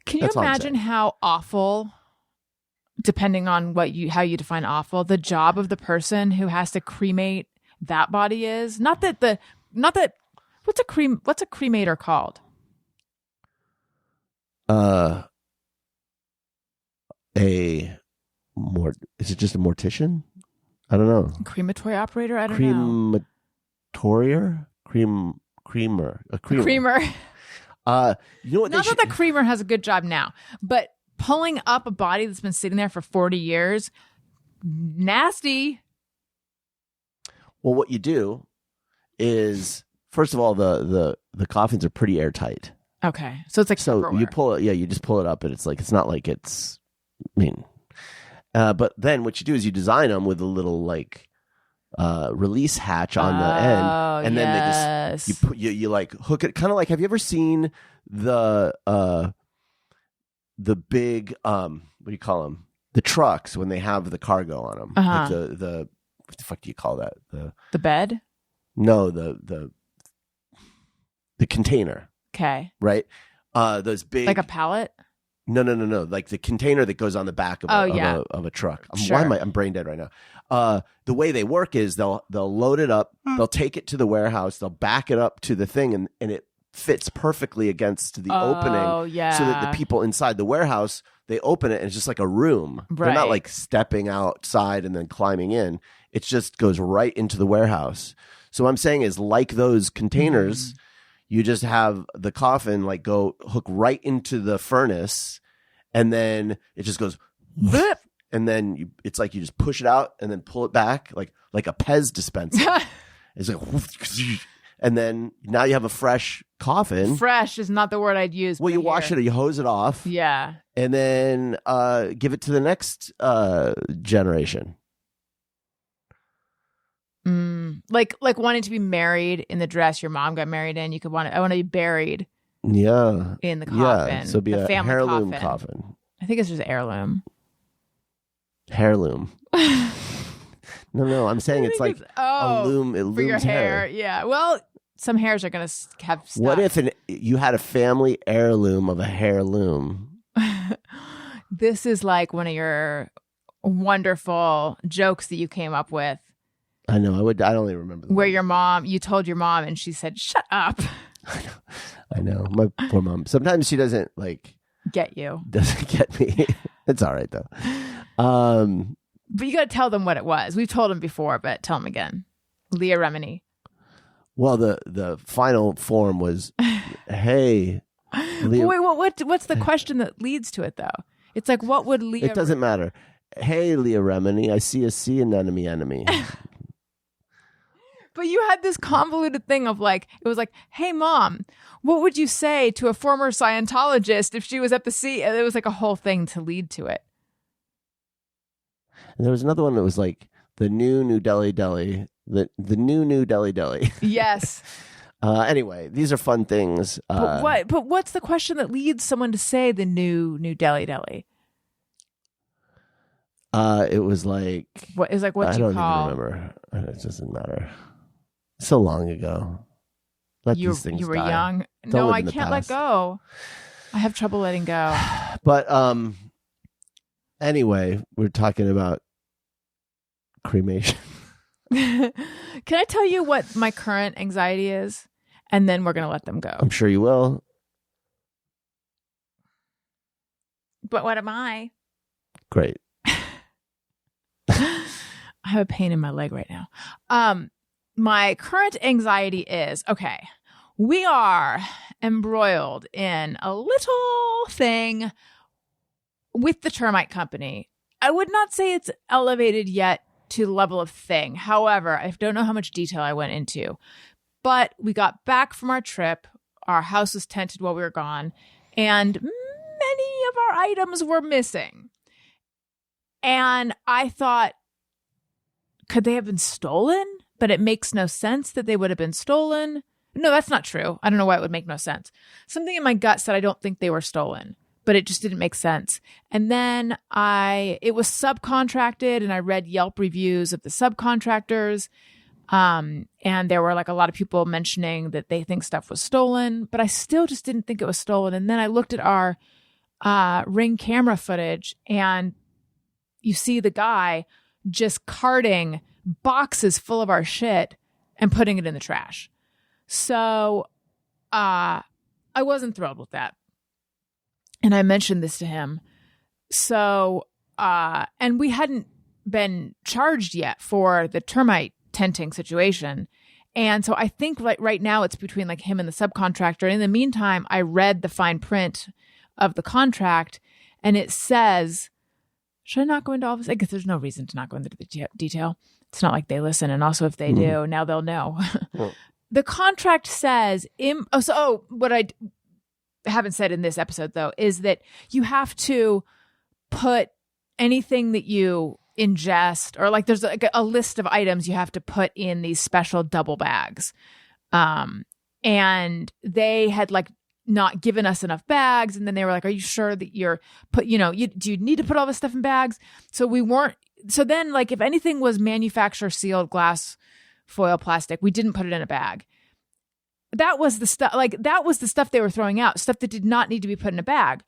Can you imagine how awful, depending on how you define awful, the job of the person who has to cremate that body is? Not that what's a cremator called? Is it just a mortician? I don't know. Crematory operator? I don't know. Crematorier? Creamer. A creamer. You know what? Not that the creamer has a good job now, but pulling up a body that's been sitting there for 40 years, nasty. Well, what you do is, first of all, the coffins are pretty airtight. Okay, so it's like Tupperware. You pull it. Yeah, you just pull it up, and it's not like it's. I mean, but then what you do is you design them with a little like release hatch on the end, and then they just you like hook it, kind of like, have you ever seen the big what do you call them, the trucks when they have the cargo on them, like the what the fuck do you call that, the bed? No, the container. Okay, right, those big, like a pallet. No. Like the container that goes on the back of a truck. Sure. I'm brain dead right now. The way they work is they'll load it up, they'll take it to the warehouse, they'll back it up to the thing, and it fits perfectly against the opening. Yeah. So that the people inside the warehouse, they open it and it's just like a room. Right. They're not like stepping outside and then climbing in. It just goes right into the warehouse. So what I'm saying is, like those containers, you just have the coffin like go hook right into the furnace, and then it just goes, and then it's like you just push it out and then pull it back like a Pez dispenser. It's like, and then now you have a fresh coffin. Fresh is not the word I'd use. Well, you wash it, you hose it off, yeah, and then give it to the next generation. Like wanting to be married in the dress your mom got married in. I want to be buried. Yeah, in the coffin. Yeah, so be a heirloom coffin. I think it's just heirloom. Heirloom. No, I'm saying it's like a loom. It looms for your hair. hair. Yeah. Well, some hairs are going to have stuff. What if you had a family heirloom of a heirloom? This is like one of your wonderful jokes that you came up with. I know. I don't even remember. Where you told your mom and she said, "Shut up." I know. My poor mom. Sometimes she doesn't get you. Doesn't get me. It's all right though. But you got to tell them what it was. We've told them before, but tell them again. Leah Remini. Well, the final form was, "Hey, Leah." Wait, what's the question that leads to it though? It's like, what would Leah? It doesn't matter. "Hey, Leah Remini, I see a sea anemone." But you had this convoluted thing of it was like, "Hey, Mom, what would you say to a former Scientologist if she was at the sea?" And it was like a whole thing to lead to it. And there was another one that was like the new Delhi Delhi, the new Delhi Delhi. Yes. Anyway, these are fun things. But what's the question that leads someone to say the new Delhi Delhi? It was like, what is like what I you don't call? even remember. It doesn't matter. So long ago. Let these things you were die. young. Don't No, live I in the can't let past. go. I have trouble letting go. But anyway, we're talking about cremation. Can I tell you what my current anxiety is? And then we're going to let them go. I'm sure you will. But what am I? Great. I have a pain in my leg right now. My current anxiety is, okay, we are embroiled in a little thing with the termite company. I would not say it's elevated yet to the level of thing. However, I don't know how much detail I went into. But we got back from our trip. Our house was tented while we were gone. And many of our items were missing. And I thought, could they have been stolen? But it makes no sense that they would have been stolen. No, that's not true. I don't know why it would make no sense. Something in my gut said I don't think they were stolen, but it just didn't make sense. And then it was subcontracted, and I read Yelp reviews of the subcontractors. And there were like a lot of people mentioning that they think stuff was stolen, but I still just didn't think it was stolen. And then I looked at our Ring camera footage, and you see the guy just carting boxes full of our shit and putting it in the trash. So I wasn't thrilled with that. And I mentioned this to him. So, and we hadn't been charged yet for the termite tenting situation. And so I think right now it's between like him and the subcontractor. And in the meantime, I read the fine print of the contract, and it says, should I not go into all this? I guess there's no reason to not go into the detail. It's not like they listen. And also if they do, now they'll know. Well. The contract says, what I haven't said in this episode though, is that you have to put anything that you ingest, or like there's like a list of items you have to put in these special double bags. And they had like not given us enough bags. And then they were like, are you sure that do you need to put all this stuff in bags? So we weren't. So then like if anything was manufacturer sealed glass foil plastic, we didn't put it in a bag. That was the stuff they were throwing out, stuff that did not need to be put in a bag.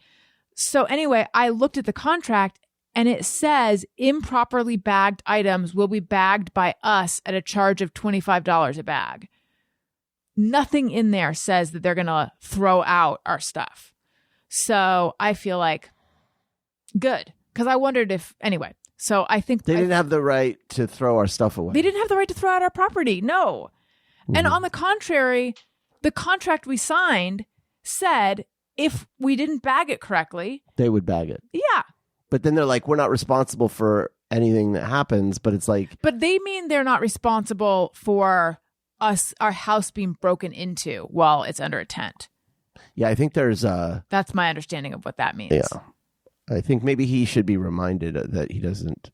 So anyway, I looked at the contract, and it says improperly bagged items will be bagged by us at a charge of $25 a bag. Nothing in there says that they're going to throw out our stuff. So I feel like good, because I wondered anyway. So I think they didn't have the right to throw our stuff away. They didn't have the right to throw out our property. No. Mm-hmm. And on the contrary, the contract we signed said if we didn't bag it correctly, they would bag it. Yeah. But then they're like, we're not responsible for anything that happens. But it's like, but they mean they're not responsible for our house being broken into while it's under a tent. Yeah, I think there's that's my understanding of what that means. Yeah. I think maybe he should be reminded that he doesn't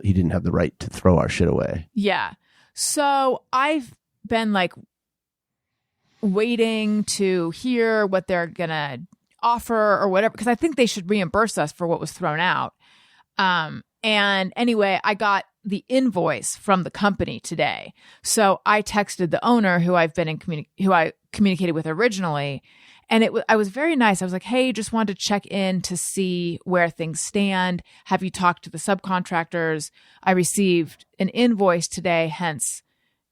he didn't have the right to throw our shit away. Yeah. So I've been like waiting to hear what they're gonna offer or whatever, because I think they should reimburse us for what was thrown out. And anyway, I got the invoice from the company today. So I texted the owner who I communicated with originally. And I was very nice. I was like, hey, just wanted to check in to see where things stand. Have you talked to the subcontractors? I received an invoice today, hence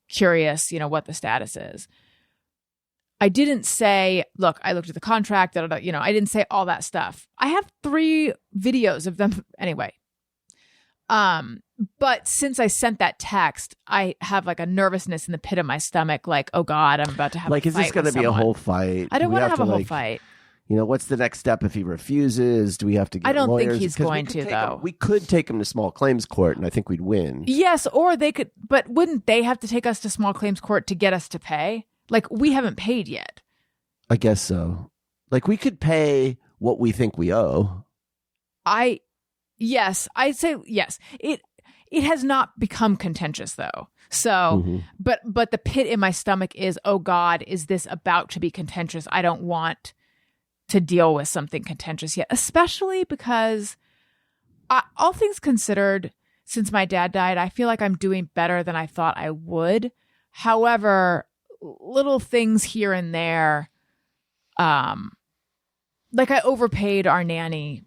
curious, what the status is. I didn't say, look, I looked at the contract, I didn't say all that stuff. I have 3 videos of them anyway. But since I sent that text, I have like a nervousness in the pit of my stomach, like, oh God, I'm about to have a fight. Is this going to be a whole fight? I don't want to have a whole fight. What's the next step if he refuses? Do we have to get lawyers? I don't think he's going to, though. We could take him to small claims court, and I think we'd win. Yes, or they could, but wouldn't they have to take us to small claims court to get us to pay? Like, we haven't paid yet. I guess so. Like, we could pay what we think we owe. Yes, I'd say yes. It has not become contentious though. So, but the pit in my stomach is, oh God, is this about to be contentious? I don't want to deal with something contentious yet, especially because all things considered, since my dad died, I feel like I'm doing better than I thought I would. However, little things here and there, like I overpaid our nanny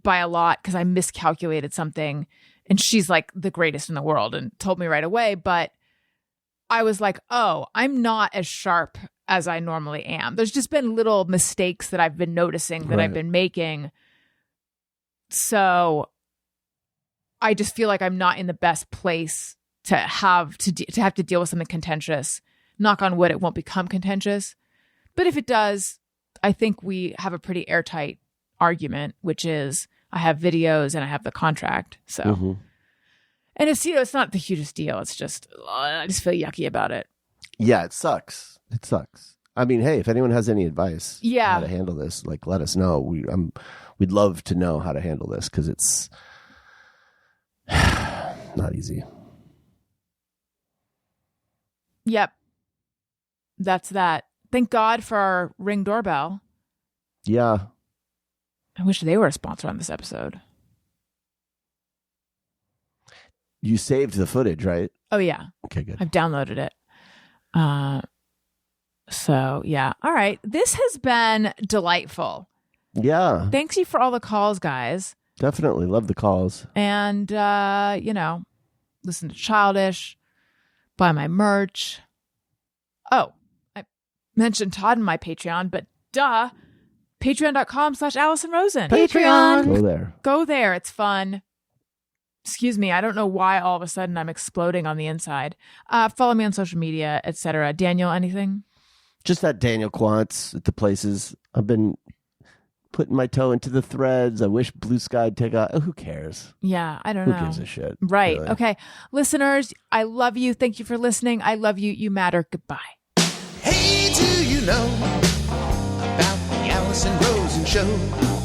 by a lot because I miscalculated something, and she's like the greatest in the world and told me right away. But I was like, oh, I'm not as sharp as I normally am. There's just been little mistakes that I've been noticing that I've been making. So I just feel like I'm not in the best place to have to deal with something contentious. Knock on wood, it won't become contentious. But if it does, I think we have a pretty airtight argument, which is I have videos and I have the contract. So, and it's, it's not the hugest deal. It's just, I just feel yucky about it. Yeah, it sucks. It sucks. I mean, hey, if anyone has any advice on how to handle this, like, let us know. We'd love to know how to handle this because it's not easy. Yep. that's that. Thank God for our Ring doorbell. Yeah. I wish they were a sponsor on this episode. You saved the footage, right? Oh, yeah. Okay, good. I've downloaded it. So, yeah. All right. This has been delightful. Yeah. Thanks you for all the calls, guys. Definitely. Love the calls. And, listen to Childish, buy my merch. Oh, I mentioned Todd in my Patreon, but duh. Patreon.com/Alison Rosen. Patreon. Go there. Go there. It's fun. Excuse me. I don't know why all of a sudden I'm exploding on the inside. Follow me on social media, etc. Daniel, anything? Just that Daniel Quantz at the places. I've been putting my toe into the threads. I wish Blue Sky'd take out. Oh, who cares? Yeah, I don't know. Who gives a shit? Right. Really? Okay. Listeners, I love you. Thank you for listening. I love you. You matter. Goodbye. Hey, do you know about the Alison Rosen Show?